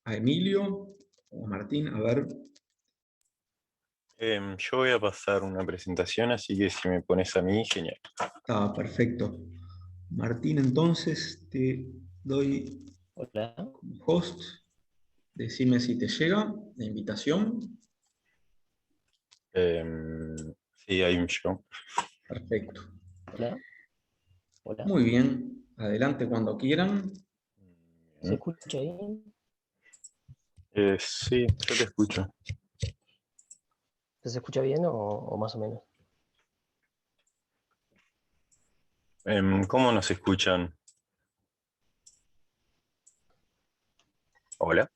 a Emilio o a Martín, a ver. Yo voy a pasar una presentación, así que si me pones a mí, genial. Está perfecto. Martín, entonces te doy Hola. como host. Decime si te llega la invitación. Sí, hay un show. Perfecto. Hola. Hola. Muy bien. Adelante cuando quieran. ¿Se escucha bien? Sí, yo te escucho. ¿Se escucha bien o más o menos? ¿Cómo nos escuchan? Hola.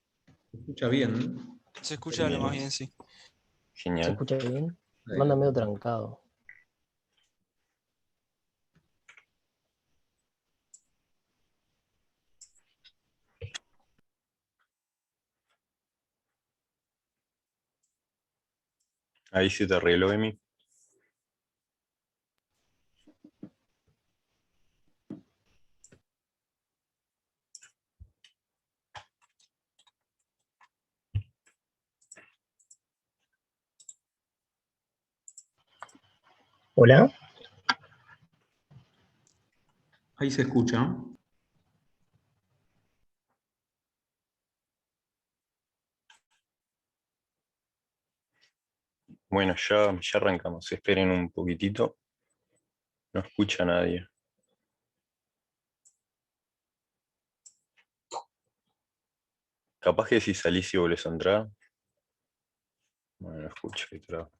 ¿Se escucha bien? Se escucha lo más bien, sí. ¿Se Genial. escucha bien? Adelante. Manda medio trancado. Ahí se te arregló, Emi. ¿Hola? Ahí se escucha. Bueno, ya arrancamos. Esperen un poquitito. No escucha a nadie. Capaz que si salís y volvés a entrar. Bueno, no escucho. Qué trabajo.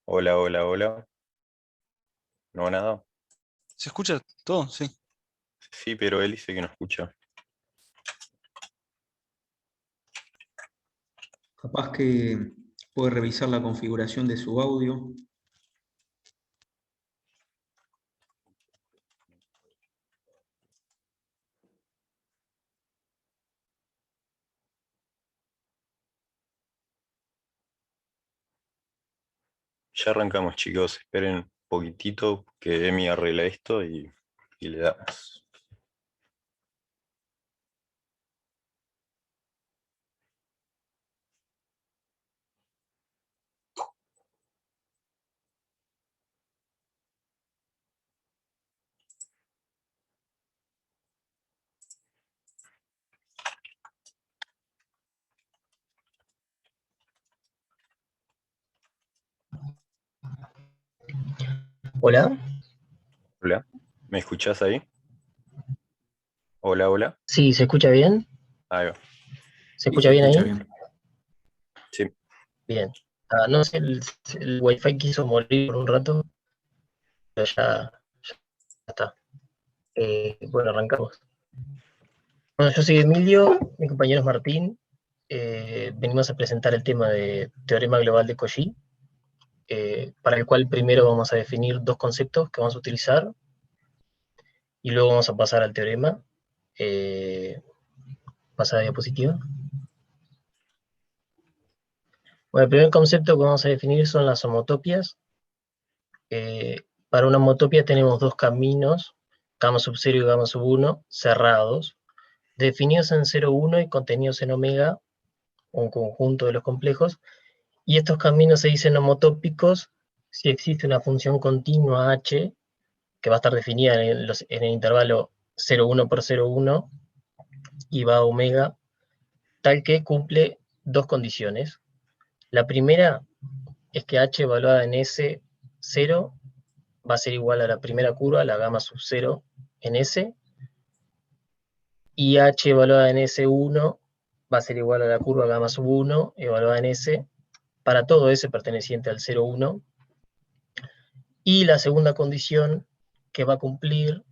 Hola, hola, hola. No, nada. ¿Se escucha todo? Sí. Sí, pero él dice que no escucha. Capaz que puede revisar la configuración de su audio. Ya arrancamos, chicos. Esperen un poquitito que Emi arregla esto y le damos. ¿Hola? Hola. ¿Me escuchás ahí? Hola, hola. Sí, ¿se escucha bien? Ahí va. ¿Se Sí, escucha se bien escucha ahí? bien. Sí. Bien. No sé, el wifi quiso morir por un rato, pero ya está. Bueno, arrancamos. Bueno, yo soy Emilio, mi compañero es Martín. Venimos a presentar el tema de teorema global de Cauchy, para el cual primero vamos a definir dos conceptos que vamos a utilizar y luego vamos a pasar al teorema. Pasa a diapositiva. Bueno, el primer concepto que vamos a definir son las homotopias. Para una homotopia tenemos dos caminos, gamma sub 0 y gamma sub 1, cerrados, definidos en 0, 1 y contenidos en omega, un conjunto de los complejos, y estos caminos se dicen homotópicos si existe una función continua h, que va a estar definida en el intervalo 0, 1 por 0, 1, y va a omega, tal que cumple dos condiciones. La primera es que h evaluada en S0 va a ser igual a la primera curva, la gamma sub 0 en S, y h evaluada en S1 va a ser igual a la curva gamma sub 1 evaluada en S para todo S perteneciente al 0, 1. Y la segunda condición que va a cumplir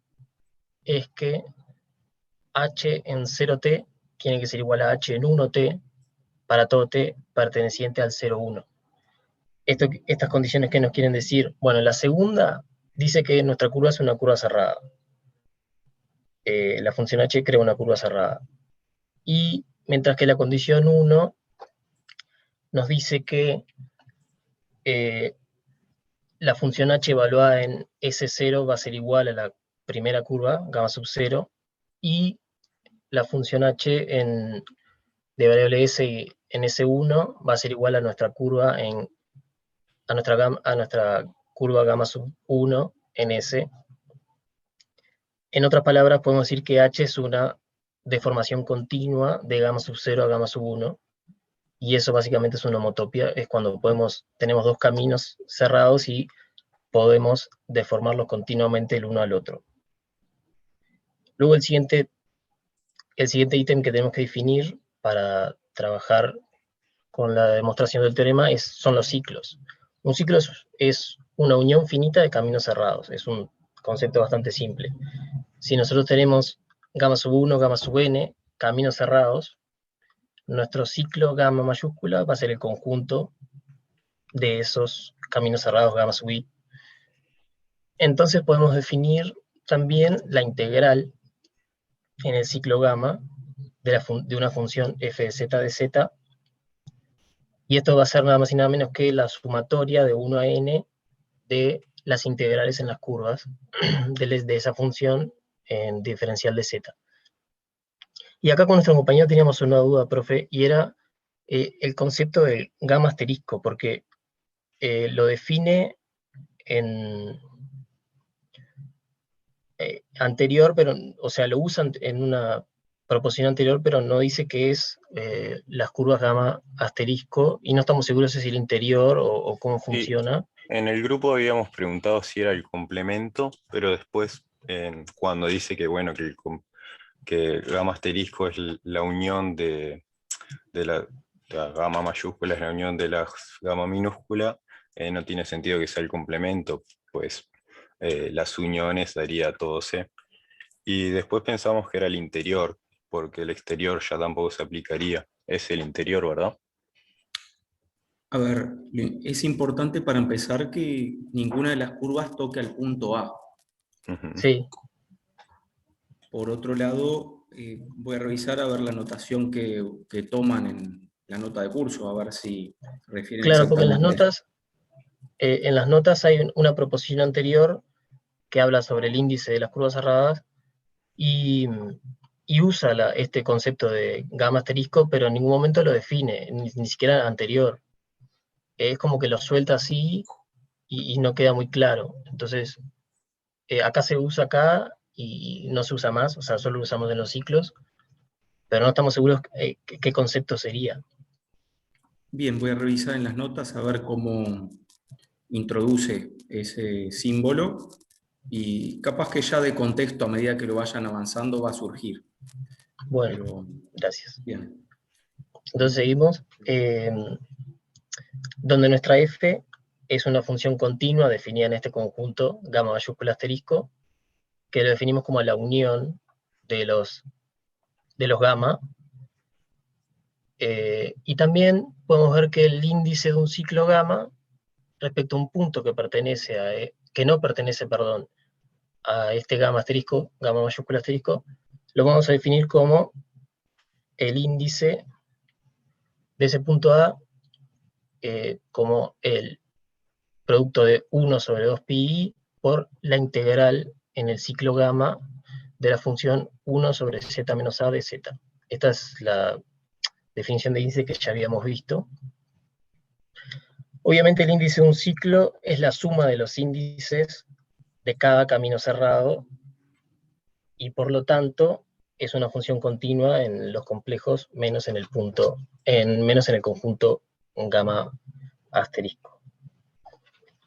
es que h en 0t tiene que ser igual a h en 1t para todo t perteneciente al 0, 1. Estas condiciones, ¿qué nos quieren decir? Bueno, la segunda dice que nuestra curva es una curva cerrada. La función h crea una curva cerrada. Y mientras que la condición 1 nos dice que la función h evaluada en S0 va a ser igual a la primera curva, gamma sub 0, y la función h de variable s en S1 va a ser igual a nuestra curva a nuestra curva gamma sub 1 en S. En otras palabras, podemos decir que h es una deformación continua de gamma sub 0 a gamma sub 1, y eso básicamente es una homotopía, es cuando tenemos dos caminos cerrados y podemos deformarlos continuamente el uno al otro. Luego el siguiente ítem que tenemos que definir para trabajar con la demostración del teorema son los ciclos. Un ciclo es una unión finita de caminos cerrados, es un concepto bastante simple. Si nosotros tenemos gamma sub 1, gamma sub n, caminos cerrados, nuestro ciclo gamma mayúscula va a ser el conjunto de esos caminos cerrados gamma sub i. Entonces podemos definir también la integral en el ciclo gamma de una función f de z de z, y esto va a ser nada más y nada menos que la sumatoria de 1 a n de las integrales en las curvas de esa función en diferencial de z. Y acá con nuestro compañero teníamos una duda, profe, y era el concepto de gamma asterisco, porque lo define en anterior, pero, o sea, lo usan en una proposición anterior, pero no dice que es las curvas gamma asterisco, y no estamos seguros si es el interior o cómo funciona. En el grupo habíamos preguntado si era el complemento, pero después, cuando dice que, bueno, que gamma asterisco es la unión de la gamma mayúscula, es la unión de la gamma minúscula, no tiene sentido que sea el complemento, pues las uniones daría todo C. Y después pensamos que era el interior, porque el exterior ya tampoco se aplicaría. Es el interior, ¿verdad? A ver, es importante para empezar que ninguna de las curvas toque al punto A. Ujú. Sí, Por otro lado, voy a revisar a ver la notación que toman en la nota de curso, a ver si refieren claro, porque exactamente a eso. en las notas hay una proposición anterior que habla sobre el índice de las curvas cerradas, y, y usa este concepto de gamma asterisco, pero en ningún momento lo define, ni siquiera anterior. Es como que lo suelta así y no queda muy claro. Entonces, acá se usa acá y no se usa más, o sea, solo lo usamos en los ciclos, pero no estamos seguros qué concepto sería. Bien, voy a revisar en las notas a ver cómo introduce ese símbolo y capaz que ya de contexto a medida que lo vayan avanzando va a surgir. Bueno, Pero gracias. bien, Entonces seguimos. Donde nuestra f es una función continua definida en este conjunto gamma mayúscula asterisco, que lo definimos como la unión de los gamma. Y también podemos ver que el índice de un ciclo gamma respecto a un punto que no pertenece, perdón, a este gamma asterisco, gamma mayúscula asterisco, lo vamos a definir como el índice de ese punto A, como el producto de 1 sobre 2pi por la integral en el ciclo gamma de la función 1 sobre z menos a de z. Esta es la definición de índice que ya habíamos visto. Obviamente el índice de un ciclo es la suma de los índices de cada camino cerrado, y por lo tanto es una función continua en los complejos menos en el conjunto gamma asterisco,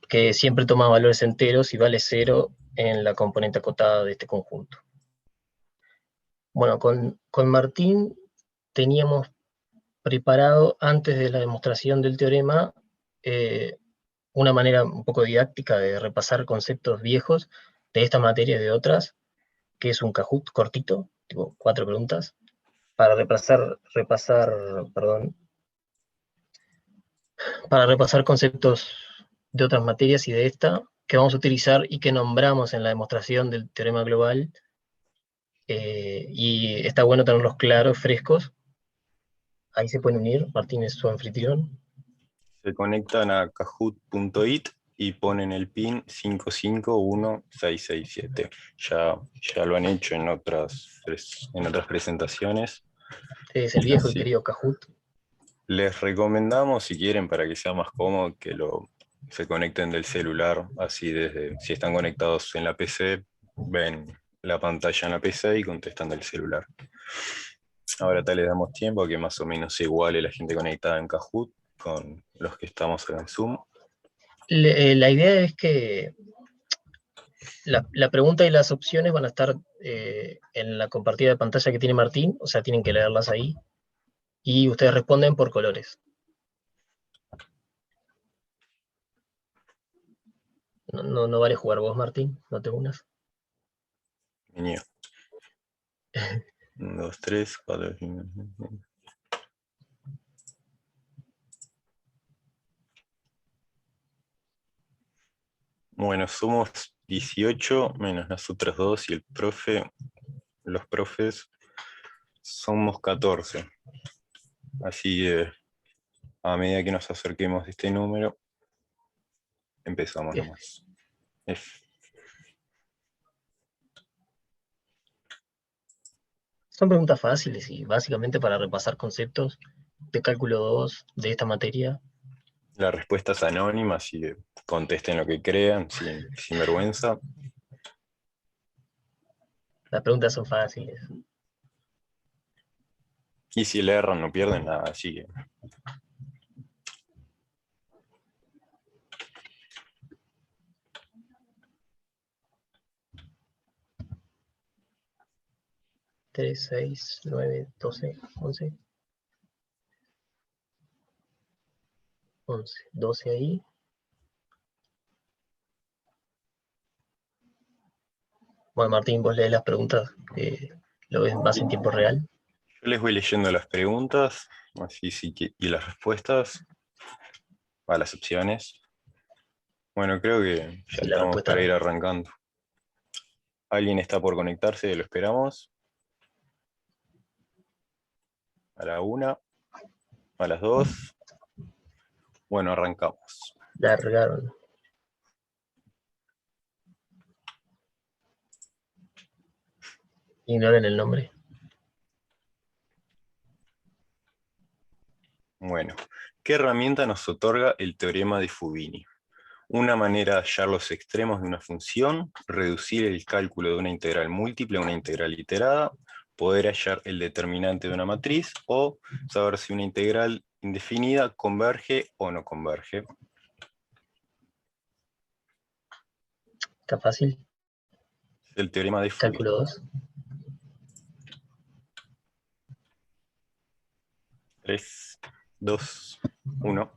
que siempre toma valores enteros y vale 0 en la componente acotada de este conjunto. Bueno, con Martín teníamos preparado antes de la demostración del teorema una manera un poco didáctica de repasar conceptos viejos de esta materia y de otras, que es un Kahoot cortito, tipo 4 preguntas, para repasar conceptos de otras materias y de esta, que vamos a utilizar y que nombramos en la demostración del teorema global, y está bueno tenerlos claros, frescos. Ahí se pueden unir, Martín es su anfitrión. Se conectan a kahoot.it y ponen el pin 551667. Ya lo han hecho en otras presentaciones. Es el viejo y Así. querido Kahoot. Les recomendamos, si quieren, para que sea más cómodo, que se conecten del celular, así si están conectados en la PC, ven la pantalla en la PC y contestan del celular. Ahora tal les damos tiempo a que más o menos se iguale la gente conectada en Kahoot con los que estamos acá en Zoom. La idea es que la pregunta y las opciones van a estar en la compartida de pantalla que tiene Martín, o sea, tienen que leerlas ahí, y ustedes responden por colores. No vale jugar vos, Martín, no te unas. Niño. 1, 2, 3, 4, 5, 6. Bueno, somos 18 menos las otras dos y el profe, los profes, somos 14. Así que a medida que nos acerquemos a este número, empezamos Bien. nomás. Son preguntas fáciles y básicamente para repasar conceptos de cálculo 2 de esta materia. La respuesta es anónima, así que contesten lo que crean, sin vergüenza. Las preguntas son fáciles. Y si le erran, no pierden nada, así que... Tres, 6, 9, 12, 11. 11, 12 ahí. Bueno, Martín, vos lees las preguntas, lo ves más en tiempo real. Yo les voy leyendo las preguntas, así y las respuestas a las opciones. Bueno, creo que ya Sí, la estamos respuesta para ir no. arrancando. ¿Alguien está por conectarse? Lo esperamos. A la 1, a las 2. Bueno, arrancamos. Largaron. Ignoren el nombre. Bueno, ¿qué herramienta nos otorga el teorema de Fubini? Una manera de hallar los extremos de una función, reducir el cálculo de una integral múltiple a una integral iterada, poder hallar el determinante de una matriz o saber si una integral indefinida converge o no converge. Está fácil. El teorema de Fubini. Cálculo 2. 3, 2, 1.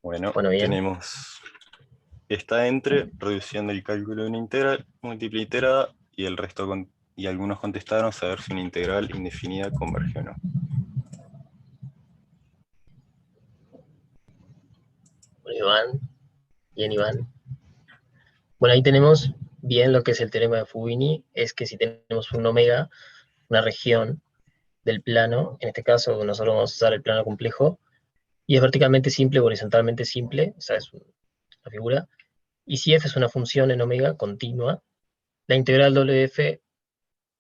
Bueno, Bien. tenemos... Está entre reduciendo el cálculo de una integral múltiple iterada y el resto y algunos contestaron saber si una integral indefinida converge o no. Bueno, Iván. Bien, Iván. Bueno, ahí tenemos bien lo que es el teorema de Fubini, es que si tenemos un omega, una región del plano, en este caso nosotros vamos a usar el plano complejo, y es verticalmente simple o horizontalmente simple, o sea, es una figura, y si f es una función en omega continua, la integral WF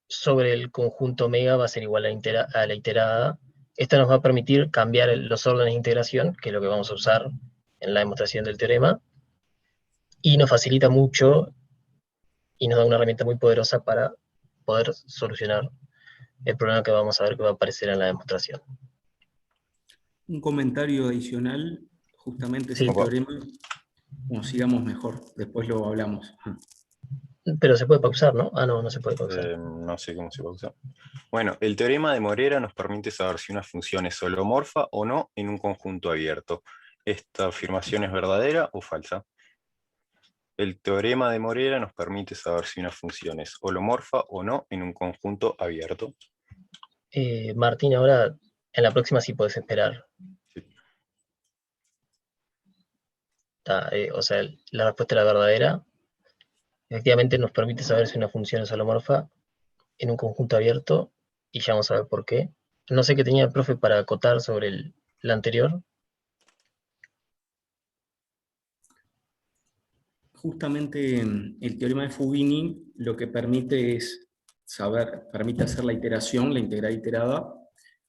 sobre el conjunto omega va a ser igual a la iterada. Esto nos va a permitir cambiar los órdenes de integración, que es lo que vamos a usar en la demostración del teorema, y nos facilita mucho y nos da una herramienta muy poderosa para poder solucionar el problema que vamos a ver que va a aparecer en la demostración. Un comentario adicional, justamente Sí. ese teorema, como sigamos mejor, después lo hablamos. Pero se puede pausar, ¿no? Ah, no se puede pausar. No sé cómo se pausa. Bueno, el teorema de Morera nos permite saber si una función es holomorfa o no en un conjunto abierto. ¿Esta afirmación es verdadera o falsa? El teorema de Morera nos permite saber si una función es holomorfa o no en un conjunto abierto. Martín, ahora en la próxima sí puedes esperar. Sí. O sea, la respuesta es la verdadera. Efectivamente nos permite saber si una función es holomorfa en un conjunto abierto, y ya vamos a ver por qué. No sé qué tenía el profe para acotar sobre la anterior. Justamente el teorema de Fubini lo que permite es permite hacer la iteración, la integral iterada,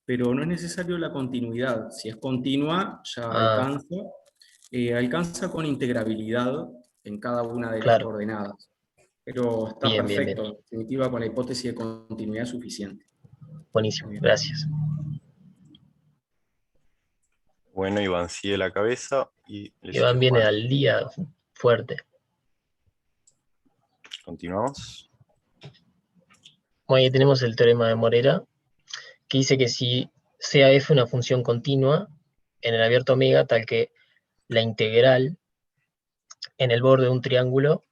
pero no es necesario la continuidad. Si es continua, ya Ah, alcanza con integrabilidad en cada una de las claro. coordenadas. Pero está Bien, bien, bien. perfecto, en definitiva con la hipótesis de continuidad suficiente. Buenísimo. Muy bien. Gracias. Bueno, Iván sigue la cabeza y le sigue Iván viene Juan. al día fuerte. Continuamos. Bueno, ahí tenemos el teorema de Morera, que dice que si sea f una función continua en el abierto omega, tal que la integral en el borde de un triángulo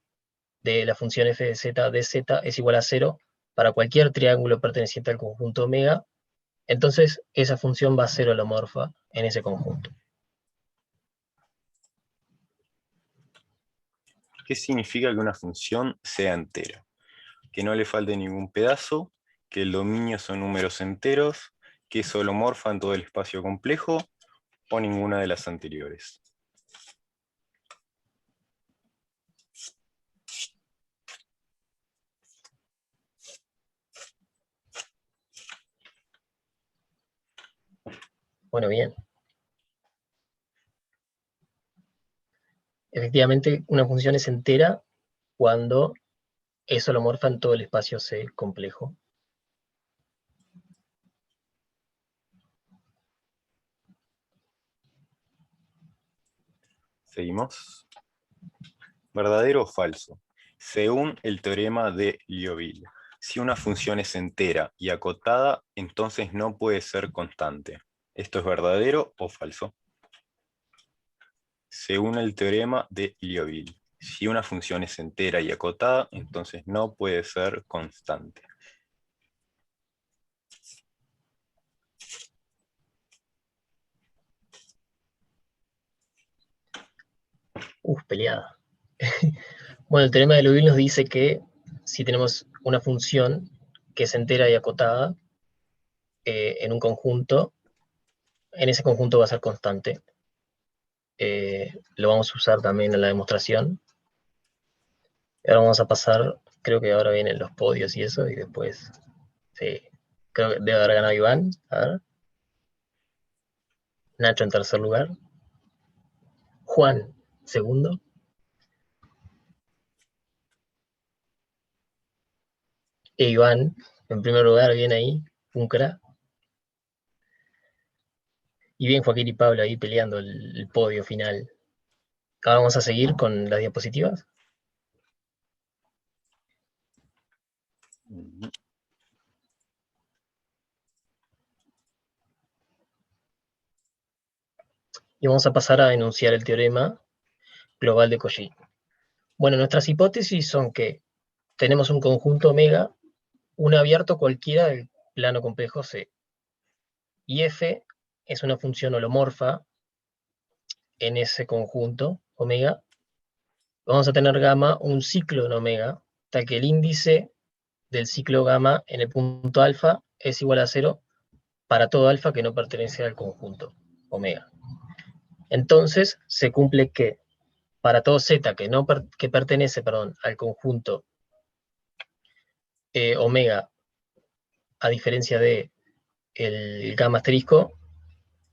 de la función f de z dz es igual a 0 para cualquier triángulo perteneciente al conjunto omega, entonces esa función va a ser holomorfa en ese conjunto. ¿Qué significa que una función sea entera? Que no le falte ningún pedazo, que el dominio son números enteros, que es holomorfa en todo el espacio complejo, o ninguna de las anteriores. Bueno, bien. Efectivamente, una función es entera cuando es holomorfa en todo el espacio C complejo. Seguimos. ¿Verdadero o falso? Según el teorema de Liouville, si una función es entera y acotada, entonces no puede ser constante. ¿Esto es verdadero o falso? Según el teorema de Liouville, si una función es entera y acotada, entonces no puede ser constante. Peleada. Bueno, el teorema de Liouville nos dice que si tenemos una función que es entera y acotada en un conjunto, en ese conjunto va a ser constante. Lo vamos a usar también en la demostración. Ahora vamos a pasar, creo que ahora vienen los podios y eso, y después, sí, creo que debe haber ganado Iván. A ver. Nacho en tercer lugar. Juan, segundo. E Iván, en primer lugar, viene ahí, un crack. Y bien Joaquín y Pablo ahí peleando el podio final. Ahora vamos a seguir con las diapositivas. Y vamos a pasar a enunciar el teorema global de Cauchy. Bueno, nuestras hipótesis son que tenemos un conjunto omega, un abierto cualquiera del plano complejo C. Y f es una función holomorfa en ese conjunto omega. Vamos a tener gamma un ciclo en omega, tal que el índice del ciclo gamma en el punto alfa es igual a 0 para todo alfa que no pertenece al conjunto omega. Entonces se cumple que para todo z que pertenece al conjunto omega, a diferencia de el gamma asterisco,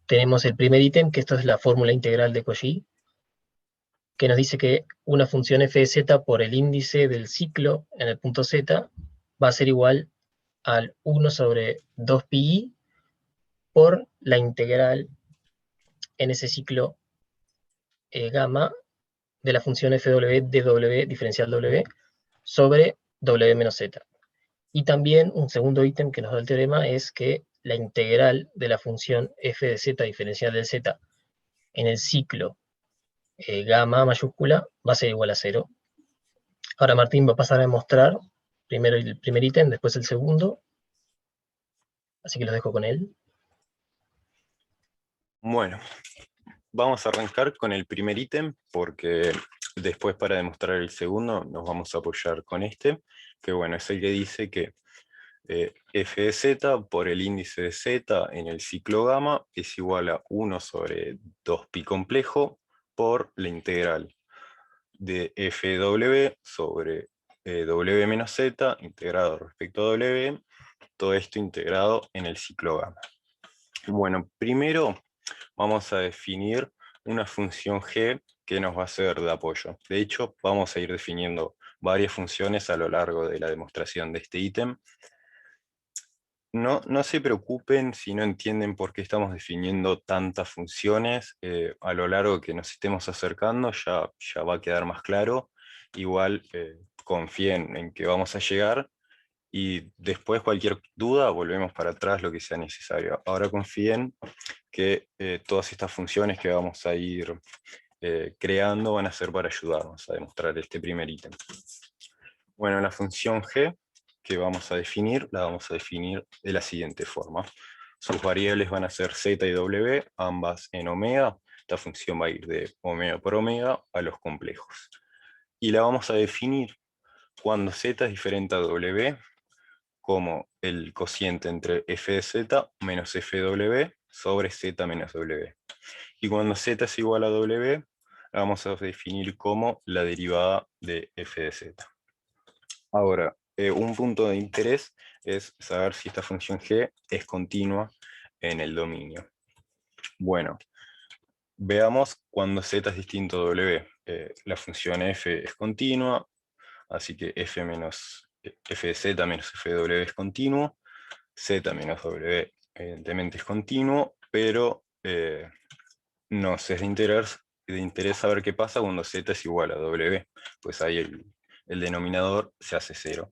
tenemos el primer ítem, que esto es la fórmula integral de Cauchy, que nos dice que una función f de z por el índice del ciclo en el punto z va a ser igual al 1 sobre 2pi por la integral en ese ciclo gamma de la función fw dw diferencial w sobre w menos z. Y también un segundo ítem que nos da el teorema es que la integral de la función f de z diferencial del z en el ciclo gamma mayúscula va a ser igual a 0. Ahora Martín va a pasar a demostrar primero el primer ítem, después el segundo. Así que los dejo con él. Bueno, vamos a arrancar con el primer ítem porque después para demostrar el segundo nos vamos a apoyar con este, que bueno, es el que dice que f de z por el índice de z en el ciclo gamma es igual a 1 sobre 2pi complejo por la integral de fw sobre w menos z integrado respecto a w, todo esto integrado en el ciclo gamma. Bueno, primero vamos a definir una función g que nos va a ser de apoyo. De hecho, vamos a ir definiendo varias funciones a lo largo de la demostración de este ítem. No se preocupen si no entienden por qué estamos definiendo tantas funciones. A lo largo que nos estemos acercando ya va a quedar más claro. Igual confíen en que vamos a llegar y después cualquier duda volvemos para atrás lo que sea necesario. Ahora confíen que todas estas funciones que vamos a ir creando van a ser para ayudarnos a demostrar este primer ítem. Bueno, la función g que vamos a definir, la vamos a definir de la siguiente forma. Sus variables van a ser z y w, ambas en omega. Esta función va a ir de omega por omega a los complejos. Y la vamos a definir cuando z es diferente a w, como el cociente entre f de z menos f de w sobre z menos w. Y cuando z es igual a w, la vamos a definir como la derivada de f de z. Ahora, un punto de interés es saber si esta función g es continua en el dominio. Bueno, veamos cuando z es distinto a w. La función f es continua, así que f de z menos f de w es continuo, z menos w evidentemente es continuo, pero nos es de interés saber qué pasa cuando z es igual a w, pues ahí el denominador se hace 0.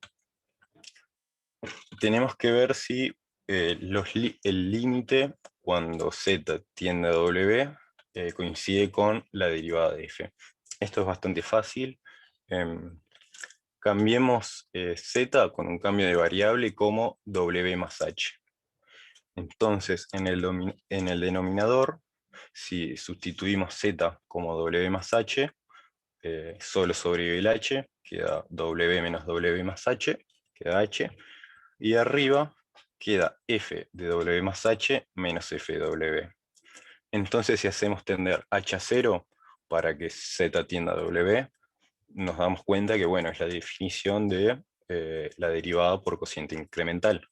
Tenemos que ver si el límite cuando z tiende a w coincide con la derivada de f. Esto es bastante fácil. Cambiemos z con un cambio de variable como w más h. Entonces, en el denominador, si sustituimos z como w más h, solo sobrevive el h, queda w menos w más h, queda h, y arriba queda f de w más h menos f de w. Entonces, si hacemos tender h a 0 para que z tienda a w, nos damos cuenta que, bueno, es la definición de la derivada por cociente incremental.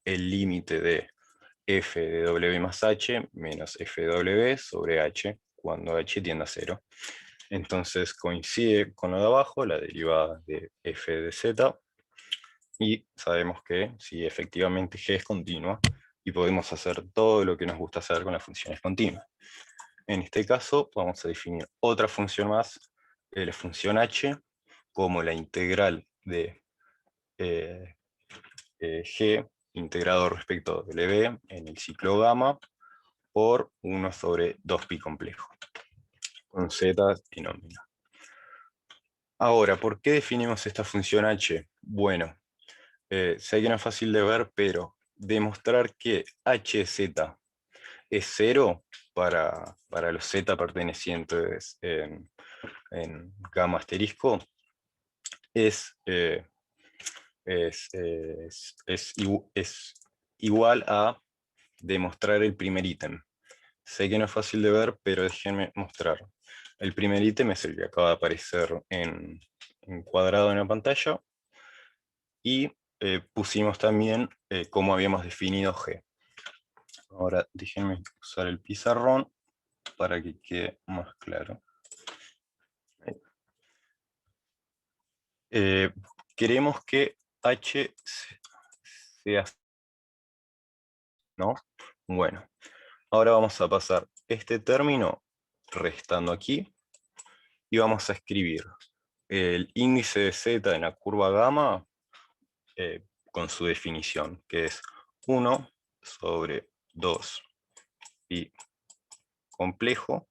El límite de f de w más h menos f de w sobre h cuando h tiende a 0. Entonces coincide con lo de abajo, la derivada de f de z, y sabemos que sí, efectivamente g es continua, y podemos hacer todo lo que nos gusta hacer con las funciones continuas. En este caso vamos a definir otra función más, la función h, como la integral de g integrado respecto a w en el ciclo gamma por 1 sobre 2pi complejo, con z en ómega. Ahora, ¿por qué definimos esta función h? Bueno, sé que no es fácil de ver, pero demostrar que hz es 0 para los z pertenecientes en gamma asterisco es igual a demostrar el primer ítem. Sé que no es fácil de ver, pero déjenme mostrar. El primer ítem es el que acaba de aparecer en cuadrado en la pantalla, y pusimos también cómo habíamos definido g. Ahora déjenme usar el pizarrón para que quede más claro. Queremos que h sea, ¿no? Bueno, ahora vamos a pasar este término restando aquí, y vamos a escribir el índice de z en la curva gamma con su definición, que es 1 sobre 2 pi complejo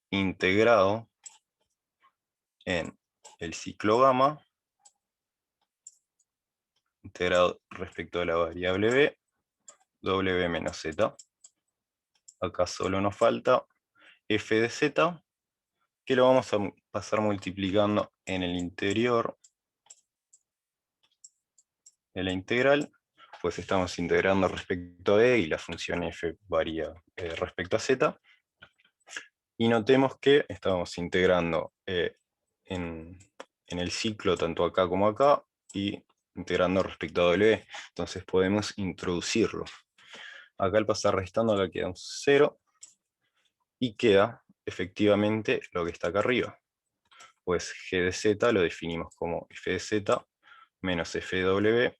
integrado en el ciclo gamma, integrado respecto a la variable b, w menos z. Acá solo nos falta f de z, que lo vamos a pasar multiplicando en el interior de la integral, pues estamos integrando respecto a e y la función f varía respecto a z. Y notemos que estamos integrando en el ciclo tanto acá como acá, y integrando respecto a W. Entonces podemos introducirlo. Acá al pasar restando, acá queda un 0, y queda efectivamente lo que está acá arriba. Pues G de Z lo definimos como F de Z menos F de W.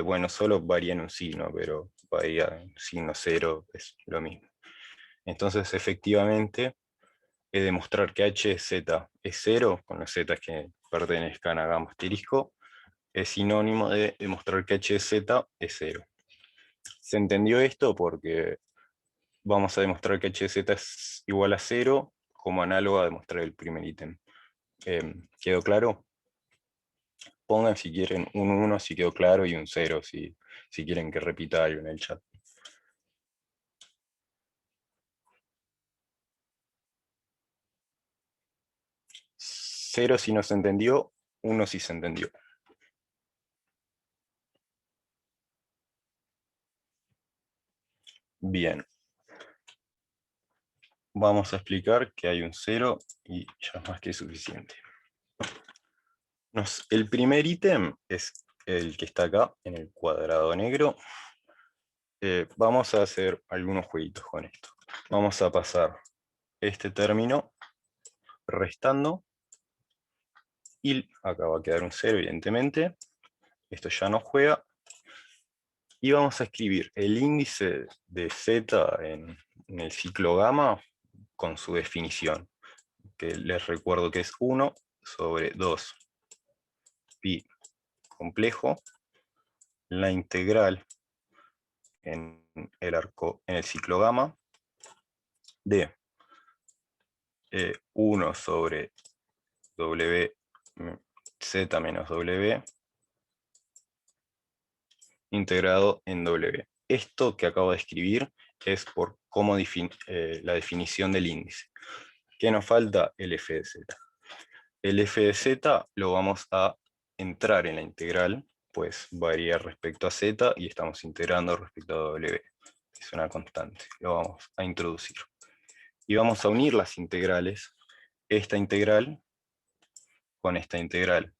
Bueno, solo varía en un signo, pero varía en signo 0, es lo mismo. Entonces, efectivamente, demostrar que H de Z es 0, con las Z que pertenezcan a gamma asterisco, es sinónimo de demostrar que H de Z es 0. Se entendió esto porque vamos a demostrar que H de Z es igual a 0, como análogo a demostrar el primer ítem. ¿Quedó claro? Pongan si quieren un 1 si quedó claro y un 0 si quieren que repita algo en el chat. 0 si no se entendió, 1 si se entendió. Bien. Vamos a explicar que hay un 0 y ya es más que suficiente. El primer ítem es el que está acá, en el cuadrado negro. Vamos a hacer algunos jueguitos con esto. Vamos a pasar este término restando, y acá va a quedar un 0 evidentemente. Esto ya no juega. Y vamos a escribir el índice de Z en el ciclo gamma con su definición, que les recuerdo que es 1 sobre 2 pi complejo, la integral en el ciclo gamma de 1 sobre w z menos w integrado en w. Esto que acabo de escribir es por cómo la definición del índice. ¿Qué nos falta? El f de z. El f de z lo vamos a entrar en la integral, pues varía respecto a z y estamos integrando respecto a w. Es una constante, lo vamos a introducir. Y vamos a unir las integrales, esta integral con esta integral.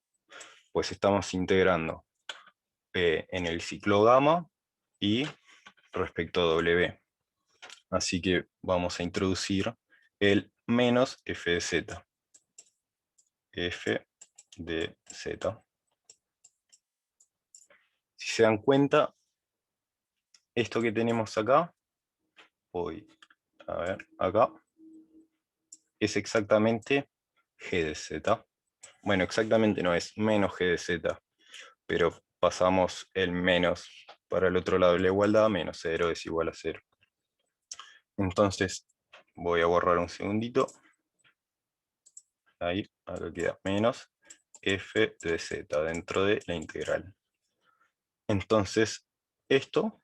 Pues estamos integrando en el ciclo gamma y respecto a w. Así que vamos a introducir el menos f de z. F de z. Si se dan cuenta, esto que tenemos acá, voy a ver acá, es exactamente g de z. Bueno, exactamente no, es menos g de z, pero pasamos el menos para el otro lado de la igualdad, menos 0 es igual a 0. Entonces, voy a borrar un segundito. Ahí, acá queda menos f de z dentro de la integral. Entonces, esto,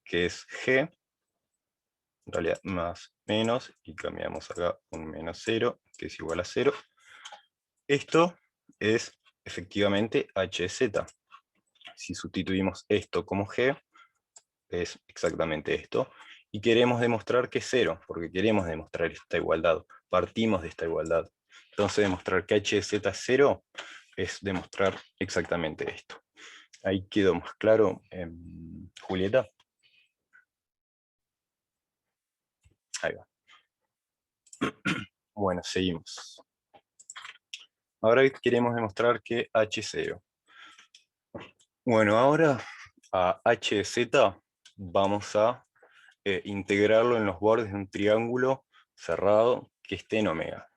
que es g, en realidad más menos, y cambiamos acá un menos 0, que es igual a 0. Esto es efectivamente hz. Si sustituimos esto como g, es exactamente esto. Y queremos demostrar que es 0, porque queremos demostrar esta igualdad. Partimos de esta igualdad. Entonces demostrar que hz es 0 es demostrar exactamente esto. Ahí quedó más claro, Julieta. Ahí va. Bueno, seguimos. Ahora queremos demostrar que h0. Bueno, ahora a hz vamos a integrarlo en los bordes de un triángulo cerrado que esté en omega.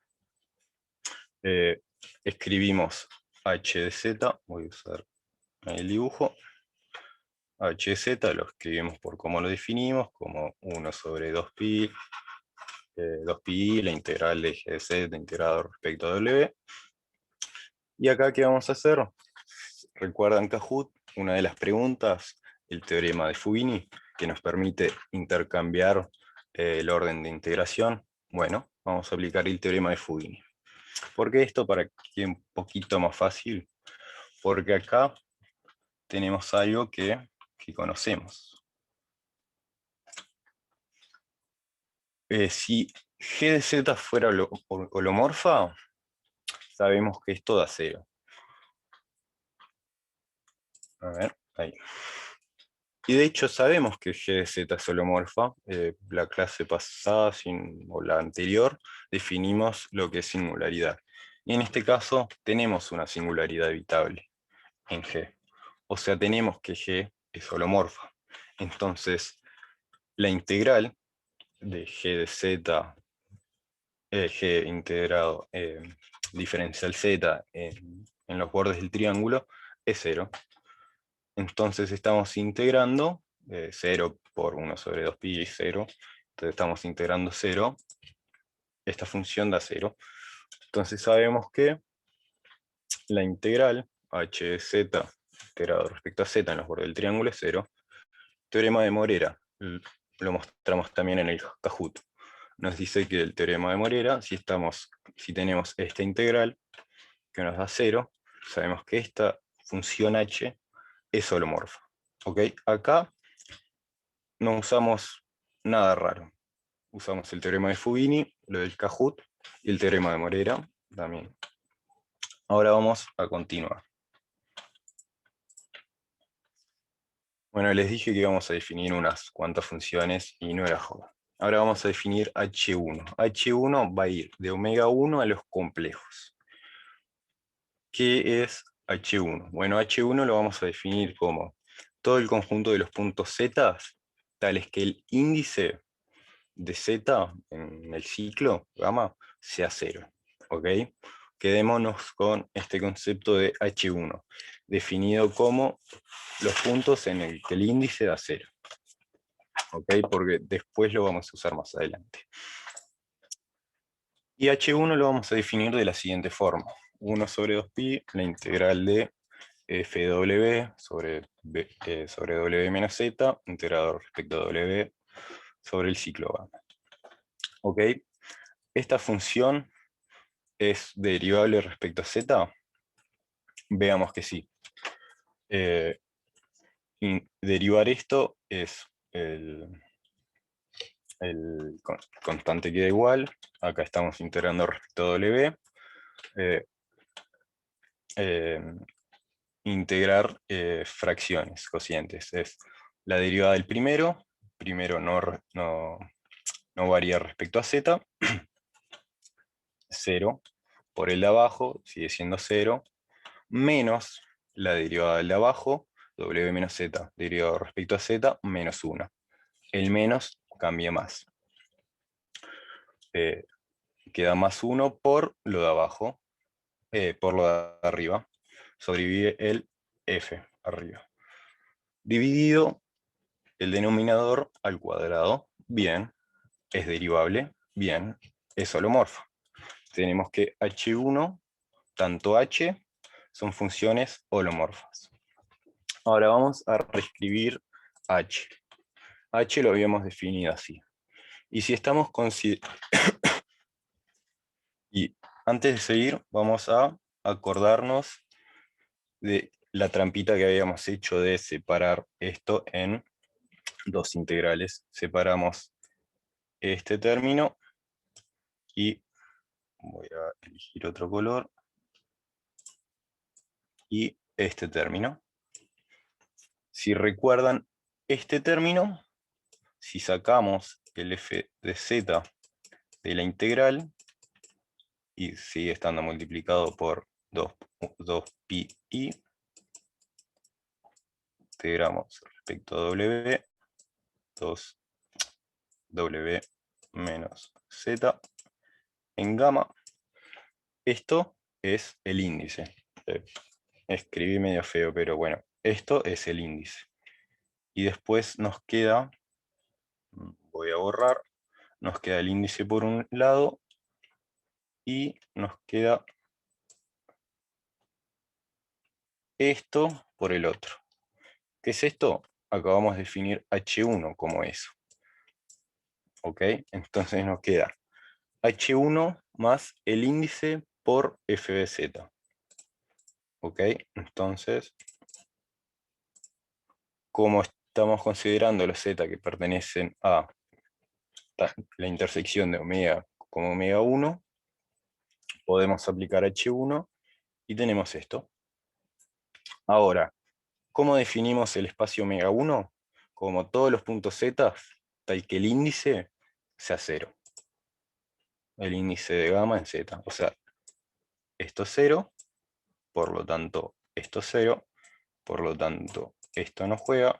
Escribimos h de z, voy a usar el dibujo. H de z lo escribimos por cómo lo definimos, como 1 sobre 2pi, 2pi, la integral de g de z integrado respecto a w. Y acá, ¿qué vamos a hacer? ¿Recuerdan Kahoot? Una de las preguntas, el teorema de Fubini, que nos permite intercambiar el orden de integración. Bueno, vamos a aplicar el teorema de Fubini. ¿Por qué esto? Para que quede un poquito más fácil. Porque acá tenemos algo que conocemos. Si G de Z fuera holomorfa, sabemos que esto da 0. A ver, ahí. Y de hecho sabemos que G de Z es holomorfa. La clase pasada o la anterior definimos lo que es singularidad. Y en este caso tenemos una singularidad evitable en G. O sea, tenemos que G es holomorfa. Entonces, la integral de G de Z, G integrado diferencial Z en los bordes del triángulo es 0. Entonces estamos integrando 0 por 1 sobre 2pi y 0. Entonces estamos integrando 0. Esta función da 0. Entonces sabemos que la integral h de z integrado respecto a z en los bordes del triángulo es 0. Teorema de Morera, lo mostramos también en el Kahoot. Nos dice que el teorema de Morera, si tenemos esta integral que nos da 0, sabemos que esta función h es holomorfa. ¿Ok? Acá no usamos nada raro. Usamos el teorema de Fubini, lo del Kahoot, y el teorema de Morera también. Ahora vamos a continuar. Bueno, les dije que íbamos a definir unas cuantas funciones y no era joda. Ahora vamos a definir H1. H1 va a ir de omega 1 a los complejos. ¿Qué es H1? Bueno, H1 lo vamos a definir como todo el conjunto de los puntos Z, tales que el índice de Z en el ciclo gamma sea 0. ¿Ok? Quedémonos con este concepto de H1, definido como los puntos en el que el índice da 0. ¿Ok? Porque después lo vamos a usar más adelante. Y H1 lo vamos a definir de la siguiente forma. 1 sobre 2pi, la integral de fw sobre w menos z, integrado respecto a w sobre el ciclo gamma. ¿Ok? Esta función es derivable respecto a z. Veamos que sí. Derivar esto es el constante queda igual. Acá estamos integrando respecto a w. Integrar fracciones, cocientes. Es la derivada del primero no varía respecto a z, 0, por el de abajo sigue siendo 0, menos la derivada del de abajo, w menos z, derivado respecto a z, menos 1. El menos cambia más. Queda más 1 por lo de abajo, por lo de arriba. Sobrevive el f arriba. Dividido el denominador al cuadrado, bien, es derivable, bien, es holomorfo. Tenemos que h1, tanto h, son funciones holomorfas. Ahora vamos a reescribir h. H lo habíamos definido así. Y si estamos y antes de seguir, vamos a acordarnos de la trampita que habíamos hecho de separar esto en dos integrales. Separamos este término y voy a elegir otro color. Y este término. Si recuerdan este término, si sacamos el f de z de la integral y sigue estando multiplicado por 2pi i, integramos respecto a w, 2w menos z en gamma. Esto es el índice. Escribí medio feo, pero bueno, esto es el índice. Y después nos queda, voy a borrar, nos queda el índice por un lado y nos queda esto por el otro. ¿Qué es esto? Acabamos de definir H1 como eso. ¿Ok? Entonces nos queda H1 más el índice por f de z. ¿Ok? Entonces, como estamos considerando los z que pertenecen a la intersección de omega como omega 1, podemos aplicar H1 y tenemos esto. Ahora, ¿cómo definimos el espacio omega 1? Como todos los puntos z, tal que el índice sea 0. El índice de gamma en z. O sea, esto es 0, por lo tanto, esto es 0, por lo tanto, esto no juega,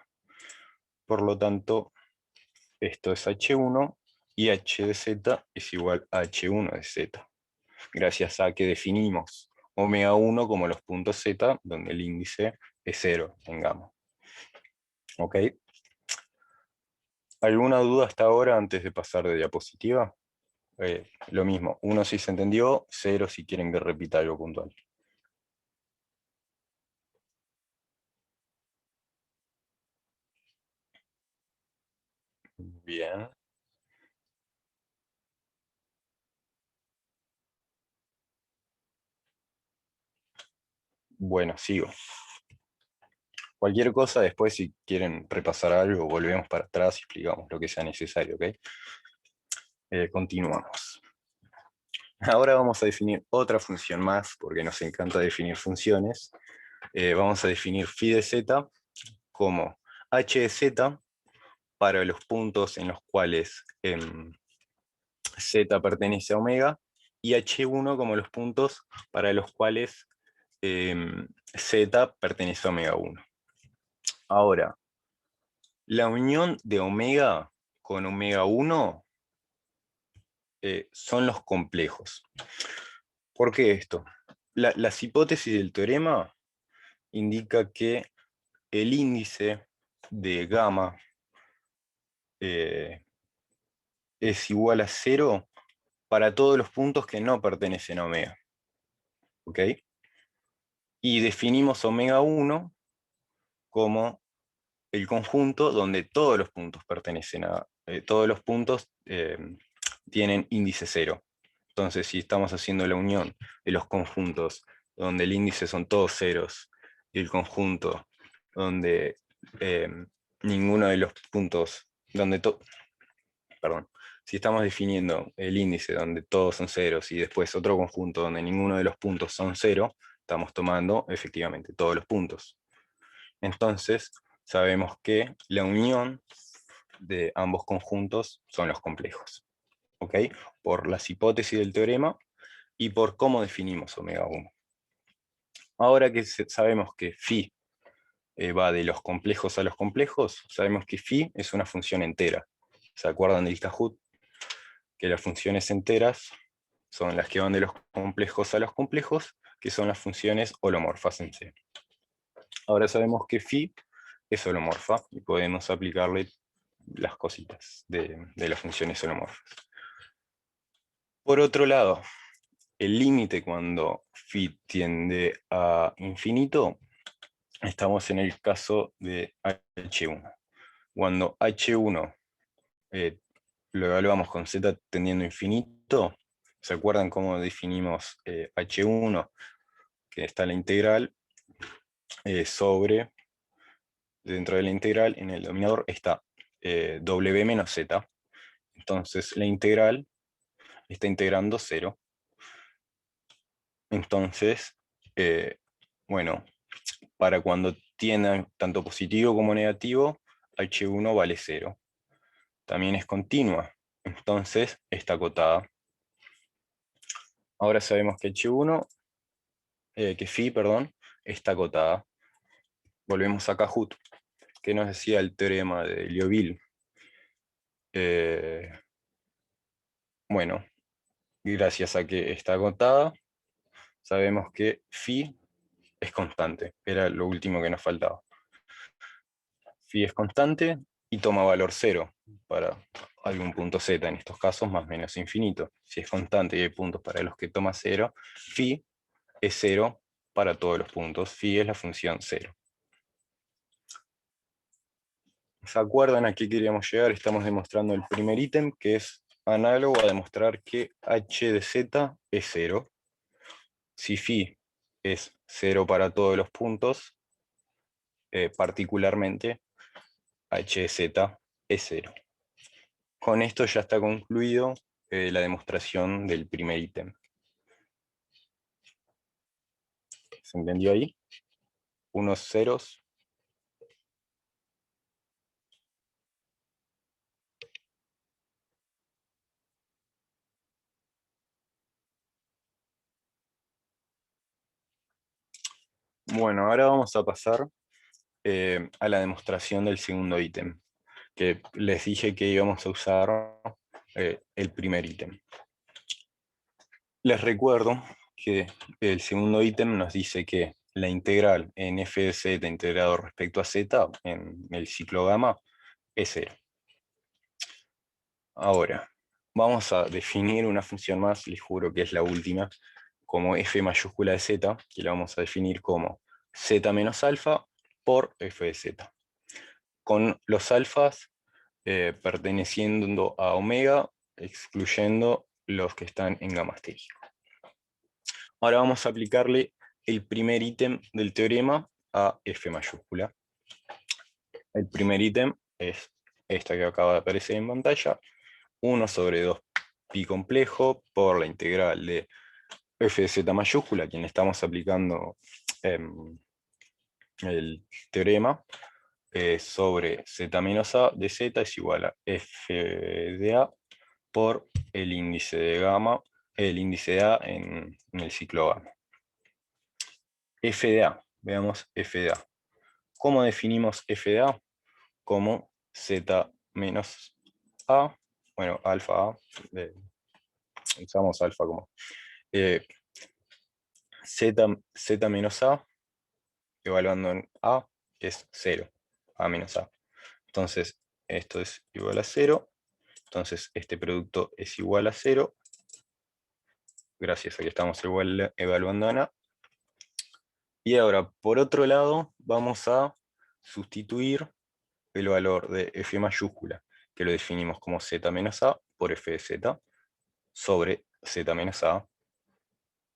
por lo tanto, esto es H1 y H de z es igual a H1 de z. Gracias a que definimos omega 1 como los puntos z, donde el índice es 0 en gamma. ¿Ok? ¿Alguna duda hasta ahora antes de pasar de diapositiva? Lo mismo, 1 si se entendió, 0 si quieren que repita algo puntual. Bien. Bueno, sigo. Cualquier cosa después, si quieren repasar algo, volvemos para atrás y explicamos lo que sea necesario, ¿ok? Continuamos. Ahora vamos a definir otra función más, porque nos encanta definir funciones. Vamos a definir phi de z como h de z para los puntos en los cuales z pertenece a omega, y h1 como los puntos para los cuales z pertenece a omega 1. Ahora, la unión de omega con omega 1 son los complejos. ¿Por qué esto? Las hipótesis del teorema indica que el índice de gamma es igual a 0 para todos los puntos que no pertenecen a omega. ¿Ok? Y definimos omega 1 como el conjunto donde todos los puntos pertenecen a, todos los puntos tienen índice 0. Entonces, si estamos haciendo la unión de los conjuntos donde el índice son todos ceros y el conjunto donde ninguno de los puntos, perdón, si estamos definiendo el índice donde todos son ceros y después otro conjunto donde ninguno de los puntos son 0, estamos tomando efectivamente todos los puntos. Entonces, sabemos que la unión de ambos conjuntos son los complejos. ¿Ok? Por las hipótesis del teorema y por cómo definimos omega 1. Ahora que sabemos que phi va de los complejos a los complejos, sabemos que phi es una función entera. ¿Se acuerdan del Kahoot? Que las funciones enteras son las que van de los complejos a los complejos, que son las funciones holomorfas en C. Ahora sabemos que phi es holomorfa y podemos aplicarle las cositas de las funciones holomorfas. Por otro lado, el límite cuando phi tiende a infinito, estamos en el caso de H1. Cuando H1 lo evaluamos con z tendiendo a infinito, ¿se acuerdan cómo definimos H1? Que está la integral sobre, dentro de la integral, en el denominador está w menos z. Entonces la integral está integrando 0. Entonces, bueno, para cuando tiene tanto positivo como negativo, H1 vale 0. También es continua, entonces está acotada. Ahora sabemos que H1, que phi, perdón, está acotada. Volvemos a Kahoot, que nos decía el teorema de Liouville. Bueno, gracias a que está acotada, sabemos que phi es constante. Era lo último que nos faltaba. Phi es constante y toma valor 0 para algún punto z, en estos casos más o menos infinito. Si es constante y hay puntos para los que toma 0, phi es 0 para todos los puntos. Phi es la función 0. ¿Se acuerdan a qué queríamos llegar? Estamos demostrando el primer ítem, que es análogo a demostrar que h de z es 0. Si phi es 0 para todos los puntos, particularmente h de z es 0. con esto ya está concluido la demostración del primer ítem. ¿Se entendió ahí? Unos ceros. Bueno, ahora vamos a pasar a la demostración del segundo ítem, que les dije que íbamos a usar el primer ítem. Les recuerdo que el segundo ítem nos dice que la integral en f de z integrado respecto a z en el ciclo gamma es 0. Ahora, vamos a definir una función más, les juro que es la última, como f mayúscula de z, que la vamos a definir como z menos alfa por f de z. Con los alfas perteneciendo a omega, excluyendo los que están en gamma asterisco. Ahora vamos a aplicarle el primer ítem del teorema a f mayúscula. El primer ítem es esta que acaba de aparecer en pantalla, 1 sobre 2 pi complejo por la integral de f de z mayúscula, quien estamos aplicando el teorema, sobre z menos a de z es igual a f de a por el índice de gamma, el índice de a en el ciclo gamma. F de a, veamos f de a. ¿Cómo definimos f de a? Como z menos a, bueno, alfa a, usamos alfa como z menos a, evaluando en a, es 0, a menos a. Entonces, esto es igual a 0, entonces este producto es igual a 0, gracias a que estamos evaluando en a. Y ahora, por otro lado, vamos a sustituir el valor de f mayúscula, que lo definimos como z menos a, por f de z, sobre z menos a.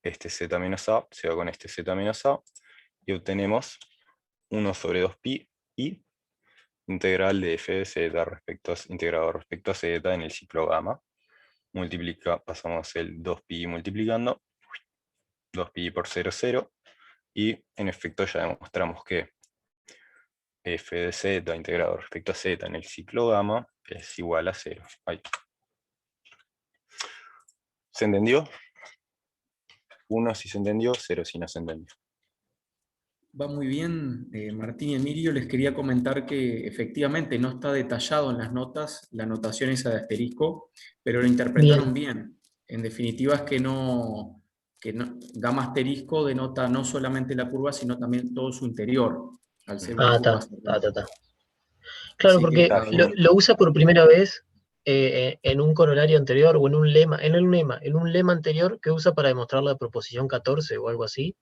Este z menos a se va con este z menos a, y obtenemos 1 sobre 2pi y integral de f de z integrado respecto a z en el ciclo gamma. Pasamos el 2pi multiplicando, 2pi por 0, 0, y en efecto ya demostramos que f de z integrado respecto a z en el ciclo gamma es igual a 0. Ahí. ¿Se entendió? 1 si se entendió, 0 si no se entendió. Va muy bien, Martín y Emilio. Les quería comentar que efectivamente no está detallado en las notas la notación esa de asterisco, pero lo interpretaron bien. En definitiva es que gamma asterisco denota no solamente la curva, sino también todo su interior, al ser una curva cerrada. Claro, Así porque que lo usa por primera vez en un corolario anterior o en un lema anterior que usa para demostrar la proposición 14 o algo así.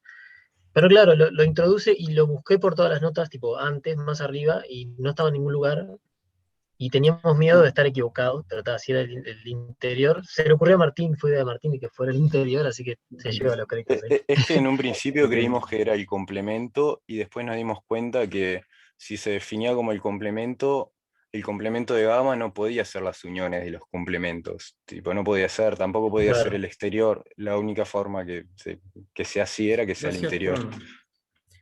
Pero claro, lo introduce y lo busqué por todas las notas, tipo antes, más arriba, y no estaba en ningún lugar. Y teníamos miedo de estar equivocados, pero así era el interior. Se le ocurrió a Martín, fue idea de Martín y que fuera el interior, así que se lleva los créditos. Es que en un principio creímos que era el complemento y después nos dimos cuenta que si se definía como el complemento de gamma no podía ser las uniones de los complementos. Tipo, no podía ser, tampoco podía ser el exterior. La única forma que sea así era que sea el interior.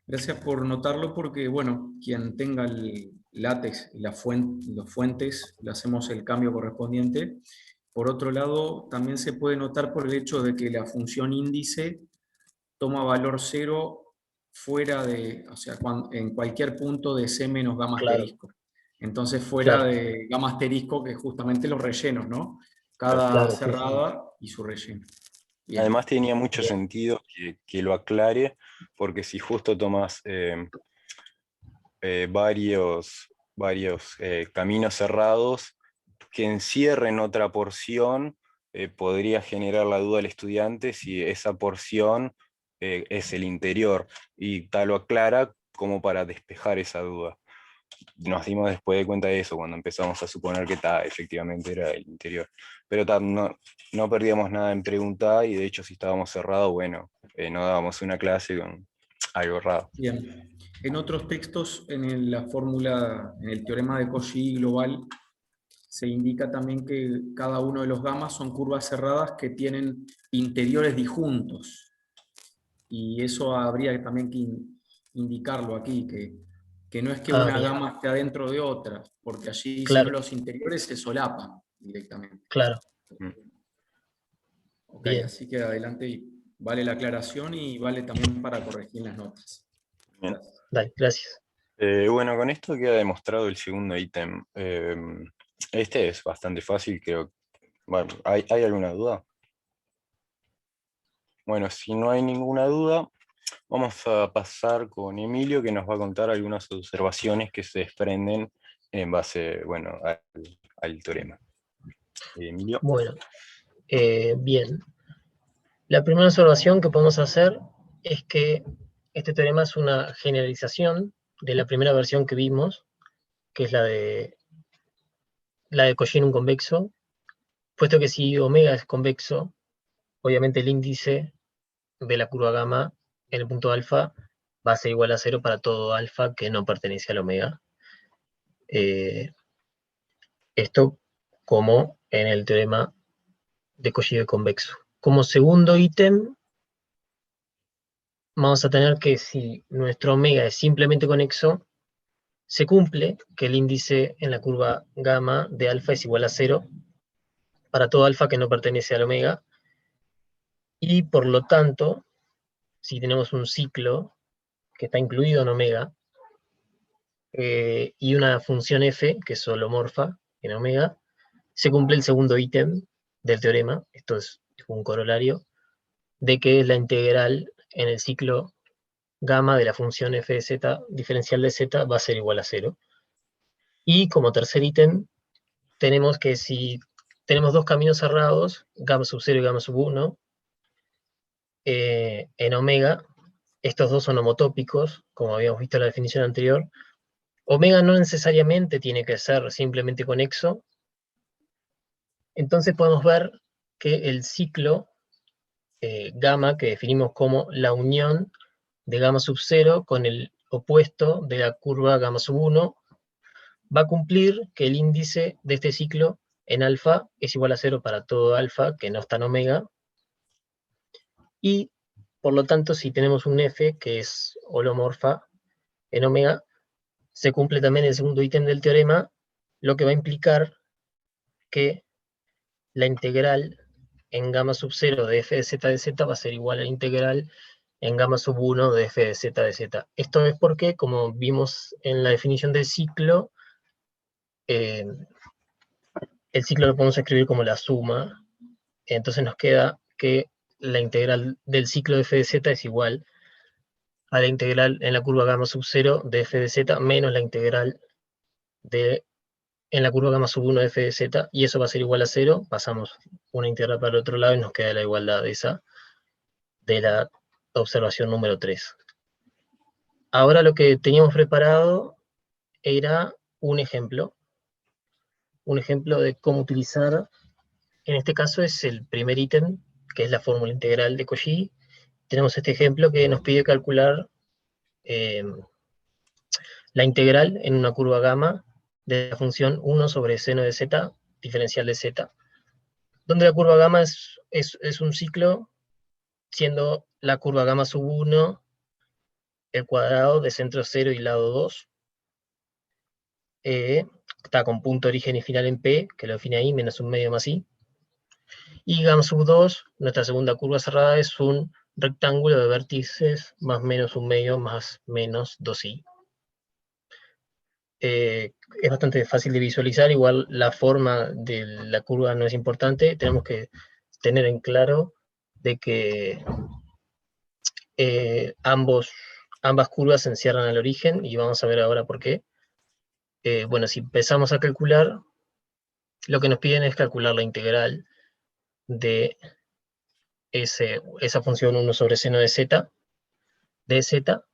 Gracias por notarlo, porque bueno, quien tenga el látex y las fuentes, le hacemos el cambio correspondiente. Por otro lado, también se puede notar por el hecho de que la función índice toma valor 0 fuera de, o sea, en cualquier punto de C menos gamma asterisco. Entonces fuera de gamma asterisco, que es justamente los rellenos, ¿no? Cada cerrada y su relleno. Bien. Además tenía mucho sentido que lo aclare, porque si justo tomas varios caminos cerrados que encierren otra porción, podría generar la duda al estudiante si esa porción es el interior, y tal lo aclara como para despejar esa duda. Nos dimos después de cuenta de eso cuando empezamos a suponer que efectivamente era el interior. Pero no perdíamos nada en preguntar, y de hecho si estábamos cerrados, bueno, no dábamos una clase con algo errado. Bien. En otros textos, en la fórmula, en el teorema de Cauchy global, se indica también que cada uno de los gamas son curvas cerradas que tienen interiores disjuntos. Y eso habría también que indicarlo aquí, que no es que una Bien, gama esté adentro de otra, porque allí si no claro, los interiores se solapan directamente. claro, Mm. Ok, bien. así que adelante y vale la aclaración y vale también para corregir las notas. Bien. Gracias. Dale, gracias. Bueno, con esto queda demostrado el segundo ítem. Este es bastante fácil, creo. Bueno, ¿hay alguna duda? Bueno, si no hay ninguna duda, vamos a pasar con Emilio, que nos va a contar algunas observaciones que se desprenden en base, bueno, al teorema. Emilio. Bueno, bien. La primera observación que podemos hacer es que este teorema es una generalización de la primera versión que vimos, que es la de Cauchy en un convexo, puesto que si omega es convexo, obviamente el índice de la curva gamma en el punto alfa va a ser igual a 0 para todo alfa que no pertenece al omega. Esto como en el teorema de Cauchy de convexo. Como segundo ítem, vamos a tener que si nuestro omega es simplemente conexo, se cumple que el índice en la curva gamma de alfa es igual a 0 para todo alfa que no pertenece al omega, y por lo tanto, si tenemos un ciclo que está incluido en omega, y una función f que es holomorfa en omega, se cumple el segundo ítem del teorema, esto es un corolario, de que la integral en el ciclo gamma de la función f de z diferencial de z va a ser igual a 0. Y como tercer ítem, tenemos que si tenemos dos caminos cerrados, gamma sub 0 y gamma sub 1, en omega, estos dos son homotópicos, como habíamos visto en la definición anterior. Omega no necesariamente tiene que ser simplemente conexo, entonces podemos ver que el ciclo gamma, que definimos como la unión de gamma sub 0 con el opuesto de la curva gamma sub 1, va a cumplir que el índice de este ciclo en alfa es igual a 0 para todo alfa que no está en omega, y por lo tanto si tenemos un f que es holomorfa en omega, se cumple también el segundo ítem del teorema, lo que va a implicar que la integral en gamma sub 0 de f de z de z va a ser igual a la integral en gamma sub 1 de f de z de z. Esto es porque, como vimos en la definición del ciclo, el ciclo lo podemos escribir como la suma, entonces nos queda que la integral del ciclo de f de z es igual a la integral en la curva gamma sub 0 de f de z menos la integral en la curva gamma sub 1 de f de z, y eso va a ser igual a 0, pasamos una integral para el otro lado y nos queda la igualdad esa de la observación número 3. Ahora lo que teníamos preparado era un ejemplo de cómo utilizar, en este caso es el primer ítem, que es la fórmula integral de Cauchy. Tenemos este ejemplo que nos pide calcular la integral en una curva gamma de la función 1 sobre seno de z diferencial de z, donde la curva gamma es un ciclo, siendo la curva gamma sub 1 el cuadrado de centro 0 y lado 2, está con punto origen y final en P, que lo define ahí, menos un medio más I. Y gamma sub 2, nuestra segunda curva cerrada, es un rectángulo de vértices más menos un medio más menos 2i. Es bastante fácil de visualizar, igual la forma de la curva no es importante, tenemos que tener en claro de que ambas curvas se encierran al origen, y vamos a ver ahora por qué. Bueno, si empezamos a calcular, lo que nos piden es calcular la integral de esa función 1 sobre seno de z, de z,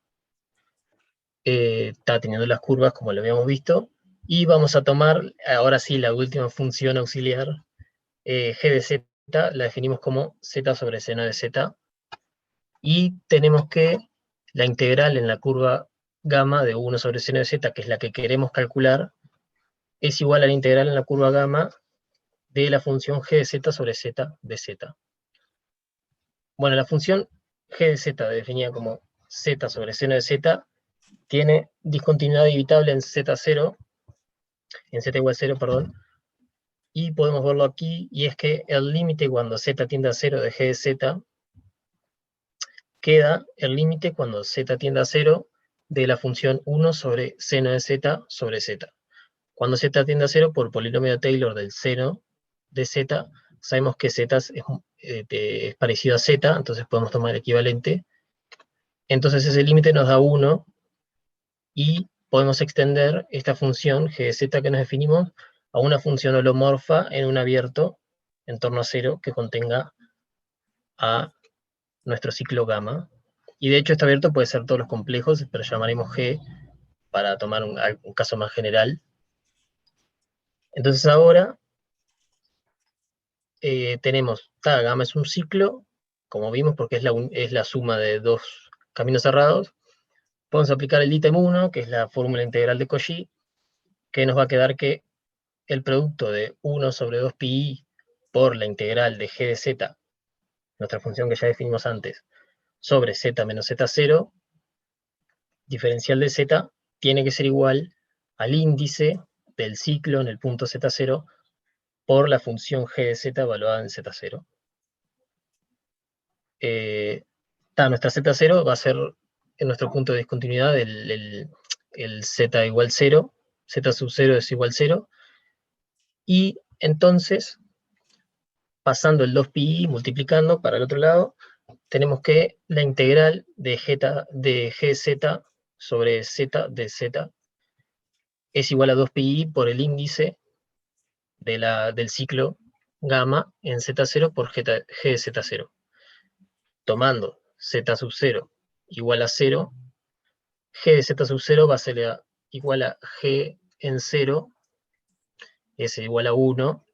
está teniendo las curvas como lo habíamos visto, y vamos a tomar, ahora sí, la última función auxiliar, g de z, la definimos como z sobre seno de z, y tenemos que la integral en la curva gamma de 1 sobre seno de z, que es la que queremos calcular, es igual a la integral en la curva gamma de la función g de z sobre z de z. Bueno, la función g de z, definida como z sobre seno de z, tiene discontinuidad evitable en z0, en z igual a 0, perdón, y podemos verlo aquí, y es que el límite cuando z tiende a 0 de g de z, queda el límite cuando z tiende a 0 de la función 1 sobre seno de z sobre z. Cuando z tiende a 0, por polinomio de Taylor del seno de z, sabemos que z es parecido a z, entonces podemos tomar el equivalente. Entonces ese límite nos da 1, y podemos extender esta función g de z que nos definimos a una función holomorfa en un abierto en torno a 0 que contenga a nuestro ciclo gamma. Y de hecho este abierto puede ser todos los complejos, pero llamaremos G para tomar un caso más general. Entonces ahora tenemos, gamma es un ciclo, como vimos, porque es la suma de dos caminos cerrados. Podemos aplicar el ítem 1, que es la fórmula integral de Cauchy, que nos va a quedar que el producto de 1 sobre 2pi por la integral de g de z, nuestra función que ya definimos antes, sobre z menos z0, diferencial de z, tiene que ser igual al índice del ciclo en el punto z0 por la función g de z evaluada en z0. Nuestra z0 va a ser en nuestro punto de discontinuidad el z igual 0, z sub 0 es igual 0, y entonces, pasando el 2pi, multiplicando para el otro lado, tenemos que la integral de gz sobre z de z es igual a 2pi por el índice del ciclo gamma en z0 por g de z0. Tomando z sub 0 igual a 0, g de z sub 0 va a ser igual a g en 0, es igual a 1,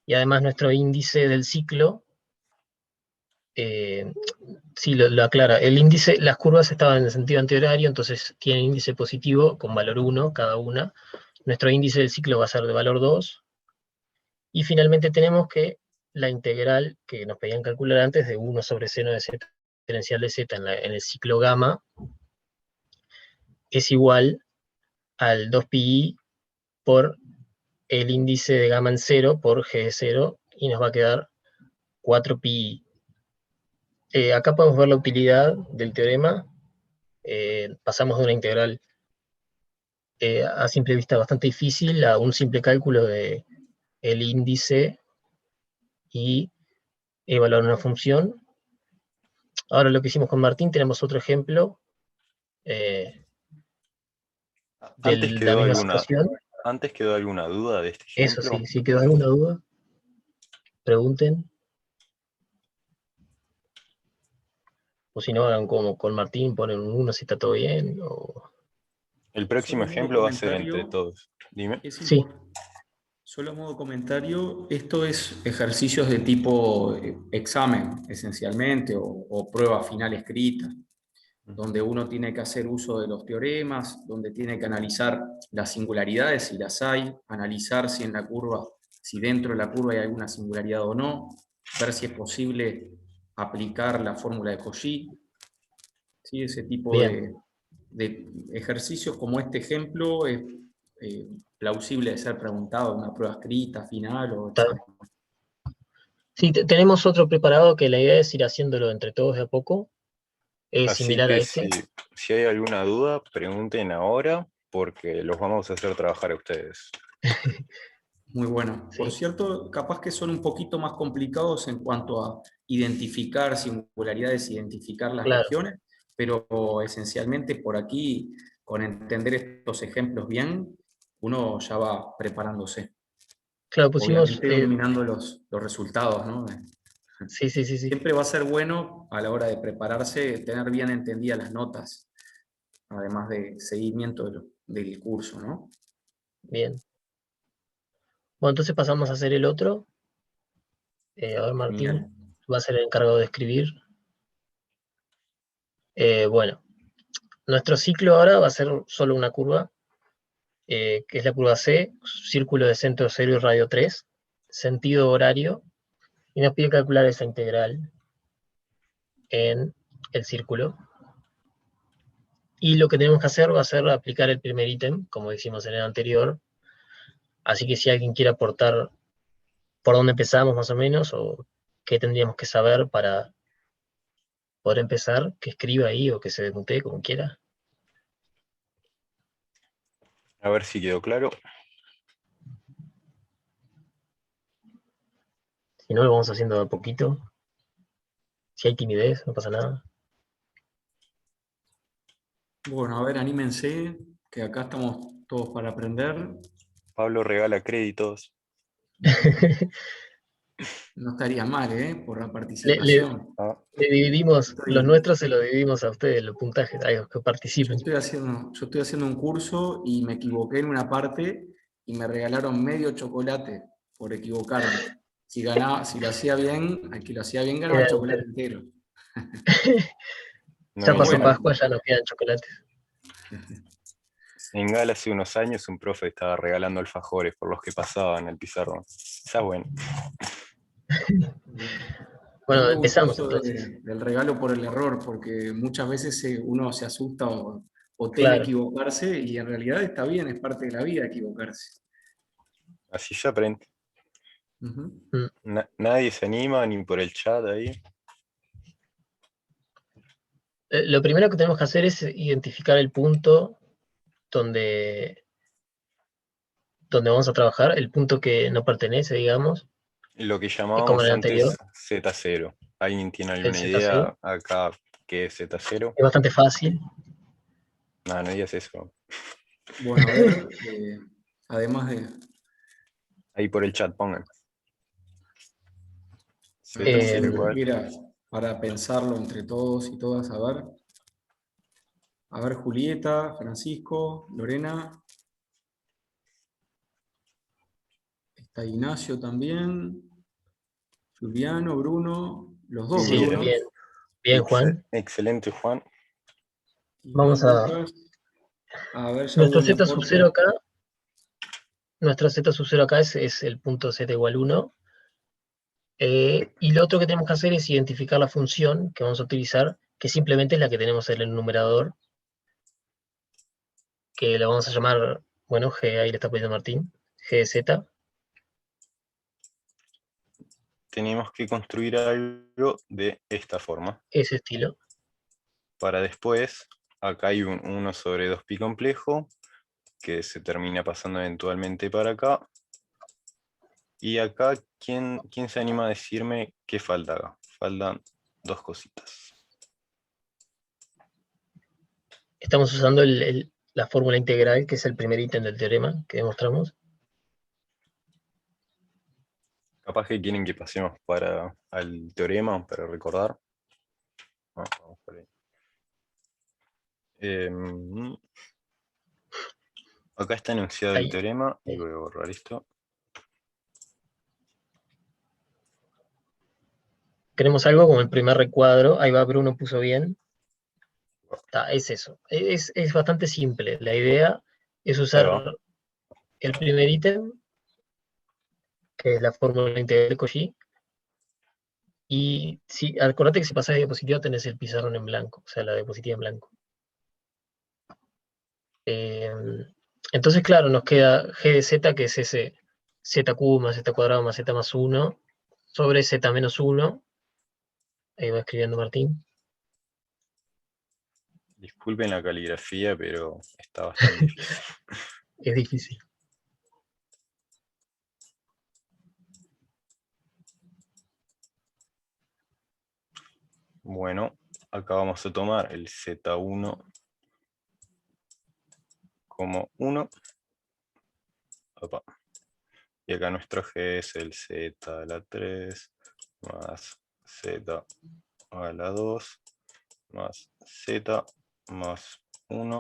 y además nuestro índice del ciclo, sí, lo aclara, el índice, las curvas estaban en el sentido antihorario, entonces tienen índice positivo con valor 1 cada una. Nuestro índice del ciclo va a ser de valor 2. Y finalmente tenemos que la integral que nos pedían calcular antes de 1 sobre seno de z diferencial de z en el ciclo gamma es igual al 2pi por el índice de gamma en 0 por g de 0, y nos va a quedar 4pi. Acá podemos ver la utilidad del teorema. Pasamos de una integral a simple vista bastante difícil a un simple cálculo de el índice y evaluar una función. Ahora lo que hicimos con Martín, tenemos otro ejemplo de Antes la quedó misma alguna, situación. antes quedó alguna duda de este Eso ejemplo. sí, si quedó alguna duda, pregunten. O si no, hagan como con Martín, ponen un 1 si está todo bien. El próximo Solo modo ejemplo va a ser entre comentario, todos. Dime. Sí, Solo modo comentario, esto es ejercicios de tipo examen, esencialmente, o prueba final escrita, donde uno tiene que hacer uso de los teoremas, donde tiene que analizar las singularidades, si las hay, analizar si en la curva, si dentro de la curva hay alguna singularidad o no, ver si es posible aplicar la fórmula de Cauchy. ¿Sí? Ese tipo bien. de ejercicios como este ejemplo es plausible de ser preguntado en una prueba escrita, final o Está. examen. Sí, tenemos otro preparado que la idea es ir haciéndolo entre todos de a poco. Es Así similar a que este. si hay alguna duda, pregunten ahora porque los vamos a hacer trabajar a ustedes. Muy bueno. Por Sí, cierto, capaz que son un poquito más complicados en cuanto a identificar singularidades, identificar las claro. regiones, pero esencialmente por aquí, con entender estos ejemplos bien, uno ya va preparándose. Claro, pusimos. Obviamente dominando los resultados, ¿no? Sí, sí, sí, sí. Siempre va a ser bueno a la hora de prepararse tener bien entendidas las notas, además de seguimiento del curso, ¿no? Bien. Bueno, entonces pasamos a hacer el otro. A ver, Genial. Martín va a ser el encargado de escribir. Bueno, nuestro ciclo ahora va a ser solo una curva. que es la curva C, círculo de centro 0 y radio 3, sentido horario, y nos pide calcular esa integral en el círculo. Y lo que tenemos que hacer va a ser aplicar el primer ítem, como hicimos en el anterior. Así que si alguien quiere aportar por dónde empezamos más o menos, o qué tendríamos que saber para poder empezar, que escriba ahí o que se desmutee como quiera. A ver si quedó claro. Si no, lo vamos haciendo de a poquito. Si hay timidez, no pasa nada. Bueno, a ver, anímense, que acá estamos todos para aprender. Pablo regala créditos. No estaría mal, por la Le, participación. Ah, le dividimos, los Estoy- nuestros se los dividimos a ustedes, los puntajes, a los que Yo participen. estoy haciendo un curso y me equivoqué en una parte y me regalaron medio chocolate por equivocarme. Si ganaba, si lo hacía bien, al que lo hacía bien ganaba Queda el chocolate entero. entero. no Ya me pasó Bueno, enteré. Pascua, ya nos quedan chocolates. En Gala hace unos años un profe estaba regalando alfajores por los que pasaban el pizarrón. Está bueno. a mí Bueno, me gustó empezamos eso entonces. del regalo por el error, porque muchas veces uno se asusta o teme Claro. equivocarse y en realidad está bien, es parte de la vida equivocarse. Así se aprende. Ujú. Mm. Nadie se anima ni por el chat ahí. Lo primero que tenemos que hacer es identificar el punto donde vamos a trabajar, el punto que no pertenece, digamos, Lo que como en llamábamos el antes anterior, Z0. ¿Alguien tiene el alguna Z0. idea acá qué es Z0? Es bastante fácil. No, no digas eso. Bueno, a ver, además de... Ahí por el chat pongan. Z0 Eh, igual. Mira, para pensarlo entre todos y todas, a ver, Julieta, Francisco, Lorena, está Ignacio también, Juliano, Bruno, los dos sí, Bien. bien, Brunos, bien, Juan. Excelente, Juan. y Vamos a... Lucas. A ver, ya hubo Nuestro un Z sub 0 aporte. acá, nuestro Z sub 0 acá es el punto Z igual 1. Y lo otro que tenemos que hacer es identificar la función que vamos a utilizar, que simplemente es la que tenemos en el numerador, que la vamos a llamar, bueno, G, ahí le está poniendo Martín, G de Z, Tenemos que construir algo de esta forma. ese estilo. Para después, acá hay un 1 sobre 2pi complejo, que se termina pasando eventualmente para acá. Y acá, ¿quién se anima a decirme qué falta acá? Faltan dos cositas. Estamos usando la fórmula integral, que es el primer ítem del teorema que demostramos. Capaz que quieren que pasemos al teorema para recordar. Vamos por ahí. Acá está enunciado el Ahí. teorema y voy a borrar esto. Queremos algo como el primer recuadro. Ahí va, Bruno puso bien. Es eso. Es bastante simple. La idea es Ahí usar va. el primer ítem, que es la fórmula integral de Cauchy. Y acordate que si pasas de diapositiva tenés el pizarrón en blanco, o sea, la diapositiva en blanco. Entonces, claro, nos queda G de Z, que es ese Z cubo más Z cuadrado más Z más 1, sobre Z menos 1. Ahí va escribiendo Martín. Disculpen la caligrafía, pero está bastante difícil. Es difícil. Bueno, acá vamos a tomar el Z1 como 1. Opa. Y acá nuestro G es el Z a la 3 más Z a la 2 más Z más 1.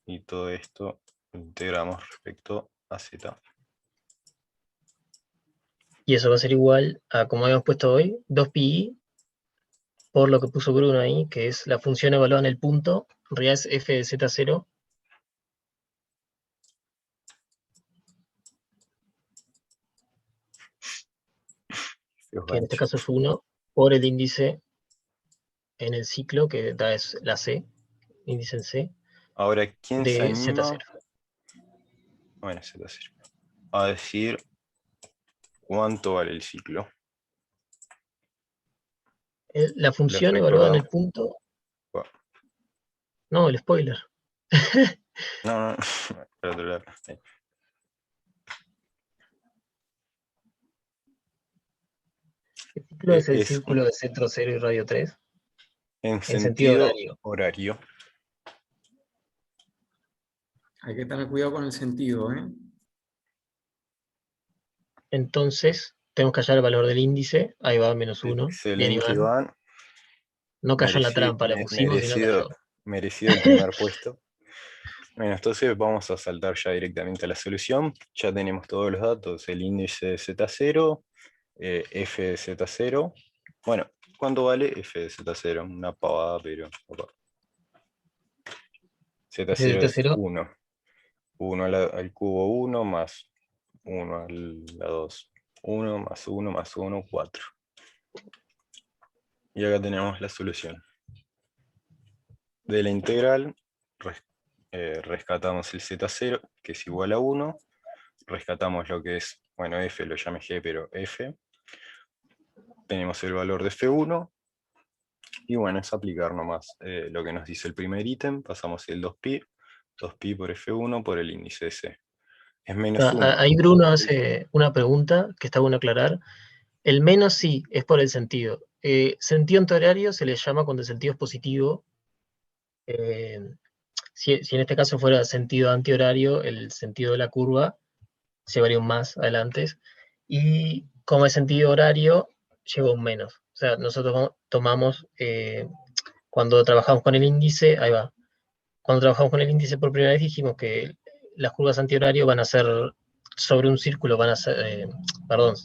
Y todo esto lo integramos respecto a Z. Y eso va a ser igual a, como habíamos puesto hoy, 2pi por lo que puso Bruno ahí, que es la función evaluada en el punto, en realidad es f de z0, Los que en este ganchos. caso es 1, por el índice en el ciclo, que da es la C, índice en C, Ahora, ¿quién se de anima? Z0. Bueno, Z0. A decir cuánto vale el ciclo. La Les función evaluada en recordamos. el punto... Bueno, No, el spoiler. no, no, para otro lado. El ciclo es el Es círculo de centro 0 y radio 3, en en sentido sentido horario. horario. Hay que tener cuidado con el sentido, ¿eh? Entonces, tenemos que hallar el valor del índice. Ahí va, -1. Bien, Excelente, Iván. Iván. No cayó en la trampa, la pusimos y no Merecido, cayó. merecido el primer puesto. Bueno, entonces vamos a saltar ya directamente a la solución. Ya tenemos todos los datos, el índice de Z0, f de Z0. Bueno, ¿cuánto vale f de Z0? Una pavada, pero... opa. Z0 es Z0, 1. 1 al cubo 1 más 1 a la 2. 1 más 1 más 1, 4. Y acá tenemos la solución. De la integral rescatamos el Z0, que es igual a 1. Rescatamos lo que es, bueno, f lo llamé g, pero f. Tenemos el valor de f1. Y bueno, es aplicar nomás lo que nos dice el primer ítem. Pasamos el 2pi. 2pi por f1 por el índice de c. Es menos 1. Ahí Bruno hace una pregunta que está bueno aclarar. El menos sí, es por el sentido. Sentido antihorario se le llama cuando el sentido es positivo. Si en este caso fuera sentido antihorario, el sentido de la curva llevaría un más adelante. Y como es sentido horario, lleva un menos. O sea, nosotros tomamos, cuando trabajamos con el índice, ahí va. Cuando trabajamos con el índice por primera vez dijimos que las curvas antihorario van a ser sobre un círculo, van a ser, perdón,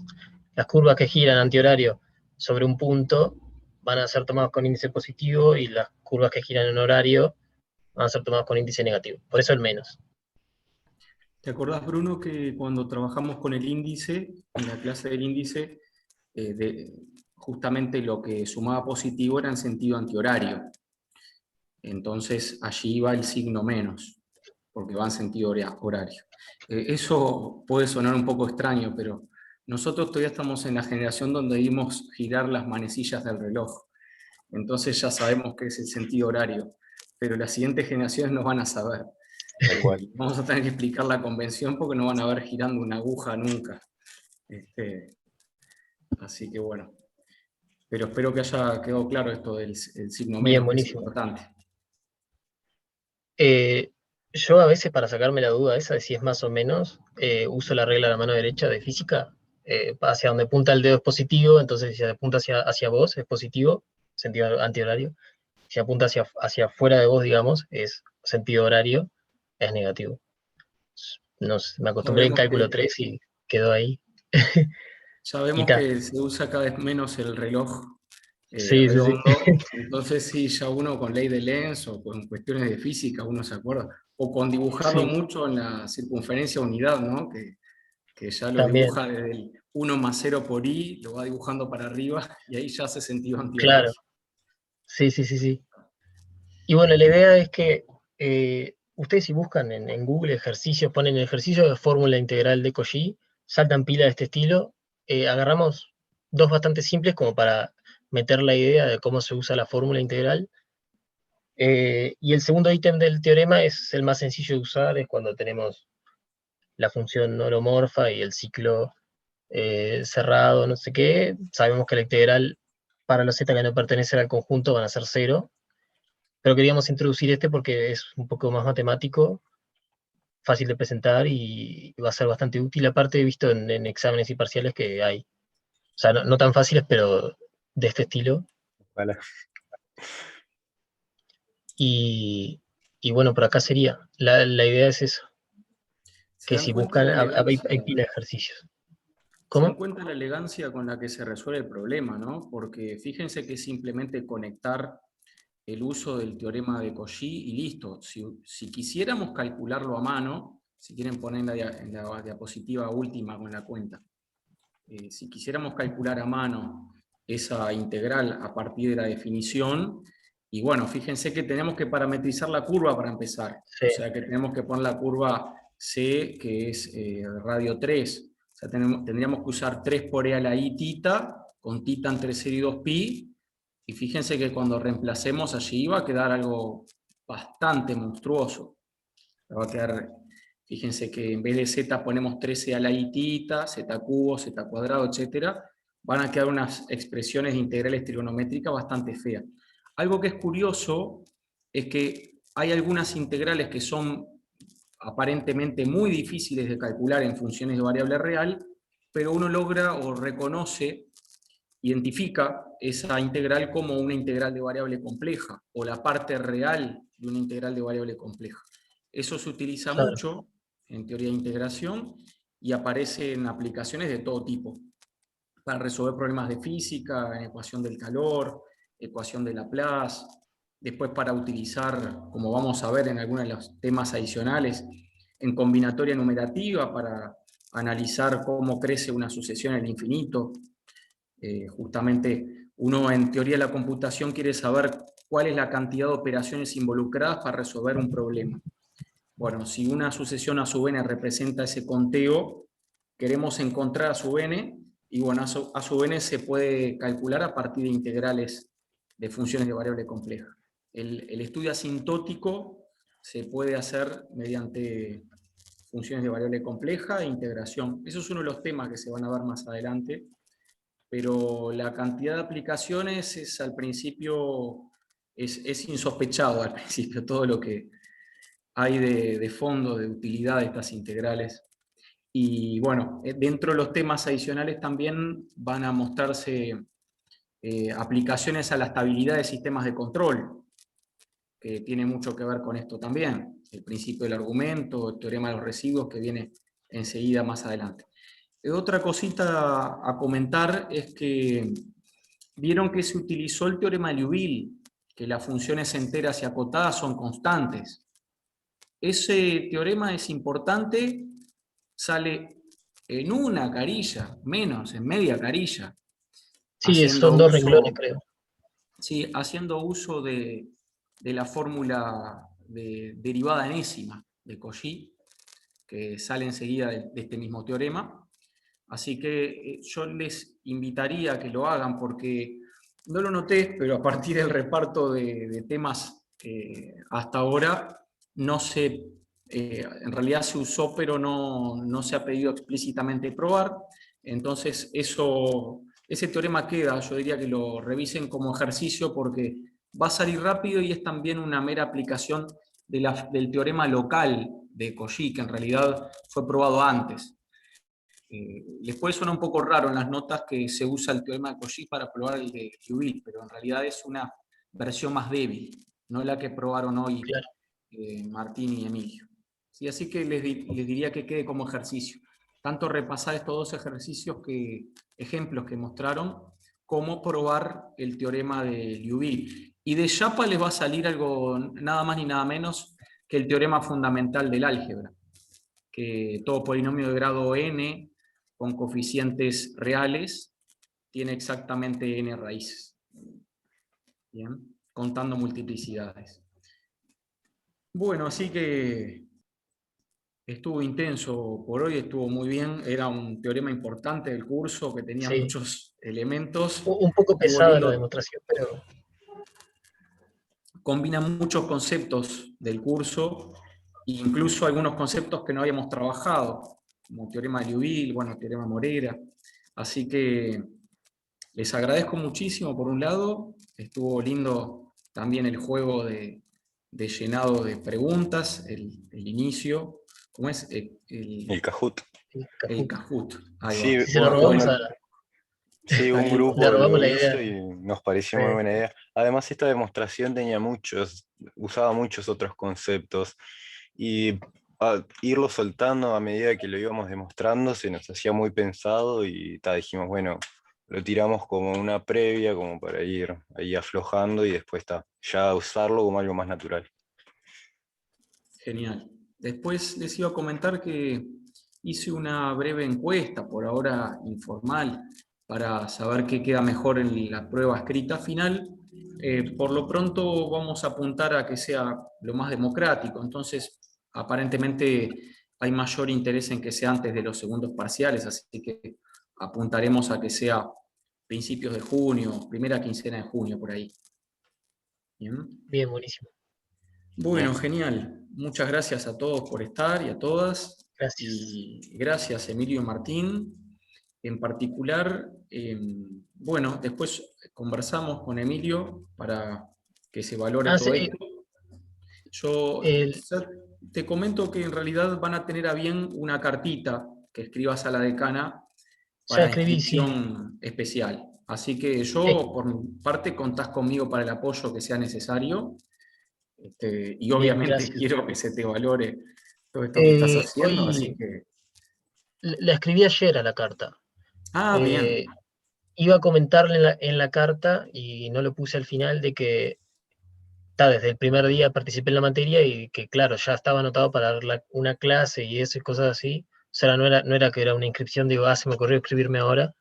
las curvas que giran antihorario sobre un punto van a ser tomadas con índice positivo y las curvas que giran en horario van a ser tomadas con índice negativo. Por eso el menos. ¿Te acordás, Bruno, que cuando trabajamos con el índice, en la clase del índice, justamente lo que sumaba positivo era en sentido antihorario? Entonces allí iba el signo menos, porque va en sentido horario. Eso puede sonar un poco extraño, pero nosotros todavía estamos en la generación donde vimos girar las manecillas del reloj. Entonces ya sabemos que es el sentido horario, pero las siguientes generaciones no van a saber. Tal cual. Vamos a tener que explicar la convención porque no van a ver girando una aguja nunca. Así que bueno, pero espero que haya quedado claro esto del el signo Bien, menos, que es buenísimo. importante. Yo a veces para sacarme la duda esa de si es más o menos, uso la regla de la mano derecha de física. Hacia donde punta el dedo es positivo, entonces si apunta hacia vos es positivo, sentido antihorario. Si apunta hacia afuera de vos, digamos, es sentido horario, es negativo. No sé, me Ya acostumbré en vemos cálculo que, 3 y quedó ahí. ya Y vemos ta. que se usa cada vez menos el reloj Sí, sí, sí. redondo, entonces sí, ya uno con ley de Lenz o con cuestiones de física uno se acuerda, o con dibujarlo Sí, mucho en la circunferencia unidad, ¿no? Que ya lo también, dibuja desde el 1 más 0 por i, lo va dibujando para arriba y ahí ya hace sentido claro. antihorario. Sí, sí, sí, sí. Y bueno, la idea es que ustedes si buscan en Google ejercicios, ponen ejercicio de fórmula integral de Cauchy, saltan pila de este estilo, agarramos dos bastante simples como para meter la idea de cómo se usa la fórmula integral. Y el segundo ítem del teorema es el más sencillo de usar, es cuando tenemos la función holomorfa y el ciclo cerrado, no sé qué. Sabemos que la integral para los z que no pertenecen al conjunto van a ser 0, pero queríamos introducir este porque es un poco más matemático, fácil de presentar y va a ser bastante útil, aparte he visto en exámenes y parciales que hay. O sea, no tan fáciles, pero de este estilo. Ojalá. Y, y bueno, por acá sería. La idea es eso, ¿Se que dan si cuenta buscan, la hay elegancia? pila de ejercicios. Se dan ¿Cómo? cuenta la elegancia con la que se resuelve el problema, ¿no? Porque fíjense que es simplemente conectar el uso del teorema de Cauchy y listo. Si quisiéramos calcularlo a mano, si quieren poner en la diapositiva última con la cuenta, si quisiéramos calcular a mano esa integral a partir de la definición, y bueno, fíjense que tenemos que parametrizar la curva para empezar. Sí, O sea que tenemos que poner la curva C, que es radio 3. O sea, tendríamos que usar 3 por e a la i tita, con tita entre 0 y 2pi, y fíjense que cuando reemplacemos allí va a quedar algo bastante monstruoso. Va a quedar, fíjense que en vez de z ponemos 13 a la i tita, z cubo, z cuadrado, etc. Van a quedar unas expresiones de integrales trigonométricas bastante feas. Algo que es curioso es que hay algunas integrales que son aparentemente muy difíciles de calcular en funciones de variable real, pero uno logra o reconoce, identifica esa integral como una integral de variable compleja, o la parte real de una integral de variable compleja. Eso se utiliza claro. mucho en teoría de integración y aparece en aplicaciones de todo tipo, para resolver problemas de física, en ecuación del calor, ecuación de Laplace, después para utilizar, como vamos a ver en algunos de los temas adicionales, en combinatoria numerativa para analizar cómo crece una sucesión en el infinito. Justamente uno en teoría de la computación quiere saber cuál es la cantidad de operaciones involucradas para resolver un problema. Bueno, si una sucesión a sub n representa ese conteo, queremos encontrar a sub n, y bueno, a sub n se puede calcular a partir de integrales de funciones de variable compleja. El estudio asintótico se puede hacer mediante funciones de variable compleja e integración. Eso es uno de los temas que se van a ver más adelante, pero la cantidad de aplicaciones es al principio, es insospechado al principio, todo lo que hay de fondo, de utilidad de estas integrales. Y bueno, dentro de los temas adicionales también van a mostrarse aplicaciones a la estabilidad de sistemas de control, que tiene mucho que ver con esto también. El principio del argumento, el teorema de los residuos, que viene enseguida más adelante. Otra cosita a comentar es que vieron que se utilizó el teorema de Liouville, que las funciones enteras y acotadas son constantes. Ese teorema es importante, sale en una carilla, menos, en media carilla. Sí, son dos renglones, creo. Sí, haciendo uso de la fórmula de derivada enésima de Cauchy, que sale enseguida de este mismo teorema. Así que yo les invitaría a que lo hagan, porque no lo noté, pero a partir del reparto de temas hasta ahora, no se, en realidad se usó, pero no se ha pedido explícitamente probar. Entonces ese teorema queda, yo diría que lo revisen como ejercicio, porque va a salir rápido y es también una mera aplicación del teorema local de Cauchy, que en realidad fue probado antes. Les puede sonar un poco raro en las notas que se usa el teorema de Cauchy para probar el de Liouville, pero en realidad es una versión más débil, no la que probaron hoy Claro. Martín y Emilio. ¿Sí? Así que les diría que quede como ejercicio. Tanto repasar estos dos ejercicios, ejemplos que mostraron, como probar el teorema de Liouville. Y de Chapa les va a salir algo nada más ni nada menos que el teorema fundamental del álgebra, que todo polinomio de grado n con coeficientes reales tiene exactamente n raíces. Bien, contando multiplicidades. Bueno, así que estuvo intenso por hoy, estuvo muy bien. Era un teorema importante del curso que tenía Sí. muchos elementos. Un poco Estuvo pesada lindo. la demostración, pero Combina muchos conceptos del curso, incluso algunos conceptos que no habíamos trabajado, como teorema de Liouville, bueno, teorema Morera. Así que les agradezco muchísimo por un lado. Estuvo lindo también el juego de llenado de preguntas, el inicio. ¿Cómo es? El Kahoot. El Kahoot. Ahí Sí, va. si se lo robamos bueno, sí, un Ahí- grupo le lo robamos la hizo idea. y nos pareció muy buena idea. Además, esta demostración usaba muchos otros conceptos y irlo soltando a medida que lo íbamos demostrando se nos hacía muy pensado y dijimos, bueno, lo tiramos como una previa, como para ir ahí aflojando y después ya usarlo como algo más natural. Genial. Después les iba a comentar que hice una breve encuesta, por ahora informal, para saber qué queda mejor en la prueba escrita final. Por lo pronto vamos a apuntar a que sea lo más democrático, entonces aparentemente hay mayor interés en que sea antes de los segundos parciales, así que apuntaremos a que sea principios de junio, primera quincena de junio, por ahí. Bien. Bien, buenísimo. Bueno, genial. Muchas gracias a todos por estar y a todas. Gracias. Y gracias, Emilio y Martín. En particular, bueno, después conversamos con Emilio para que se valore todo Sí, esto. Yo te comento que en realidad van a tener a bien una cartita que escribas a la decana ya para escribí, sí. inscripción especial. Así que yo, por mi parte, contás conmigo para el apoyo que sea necesario. Y obviamente gracias. quiero que se te valore todo esto que estás haciendo, así que... La escribí ayer a la carta. bien. Iba a comentarle en la carta, y no lo puse al final, de que desde el primer día participé en la materia y que, claro, ya estaba anotado para dar una clase y eso y cosas así. O sea, no era que era una inscripción, digo, se me ocurrió escribirme ahora.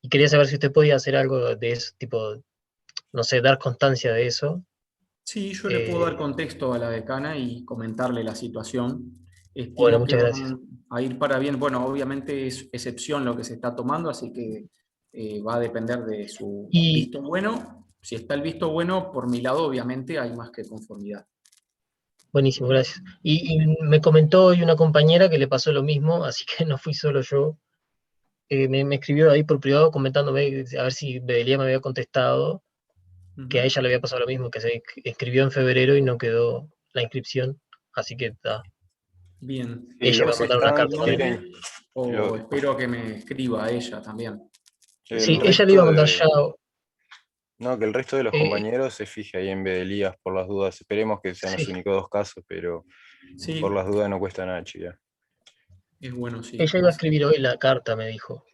Y quería saber si usted podía hacer algo de ese tipo, no sé, dar constancia de eso. Sí, yo le puedo dar contexto a la decana y comentarle la situación. Bueno, Estimo que muchas gracias. van a ir para bien. Bueno, obviamente es excepción lo que se está tomando, así que va a depender de su visto bueno. Si está el visto bueno, por mi lado, obviamente hay más que conformidad. Buenísimo, gracias. Y me comentó hoy una compañera que le pasó lo mismo, así que no fui solo yo. Me escribió ahí por privado comentándome a ver si Bedelia me había contestado, que a ella le había pasado lo mismo, que se inscribió en febrero y no quedó la inscripción, así que está. Bien. Ella va a mandar una carta quieren, o espero que me escriba a ella también. Sí, ella le iba a mandar ya. No, que el resto de los compañeros se fije ahí en Bedelías por las dudas. Esperemos que sean los únicos 2 casos, pero por las dudas no cuesta nada, chica. Es bueno, sí. Ella iba a escribir hoy la carta, me dijo.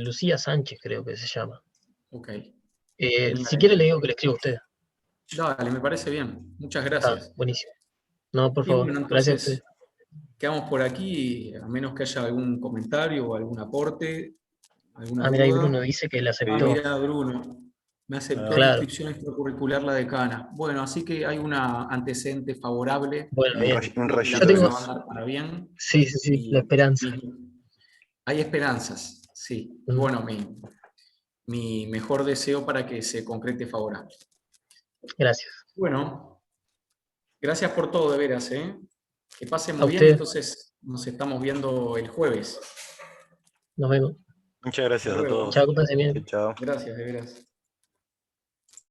Lucía Sánchez creo que se llama. Ok. Si quiere le digo que le escriba a usted. Dale, me parece bien. Muchas gracias. Buenísimo. No, por Y favor. bueno, Gracias a usted. entonces quedamos por aquí, a menos que haya algún comentario o algún aporte, alguna Mira, ahí duda. Bruno dice que le aceptó. Mira, Bruno, me aceptó la inscripción extracurricular la decana. Bueno, así que hay una antecedente favorable. Bueno, bien. Un rayito Yo tengo... de luz. Para bien. Sí, la esperanza. Hay esperanzas, sí. Bueno, mi mejor deseo para que se concrete favorable. Gracias. Bueno, gracias por todo, de veras, ¿eh? Que pase muy bien, entonces nos estamos viendo el jueves. Nos vemos. Muchas gracias a todos. Chao, que pasen bien. Chao. Gracias, de veras.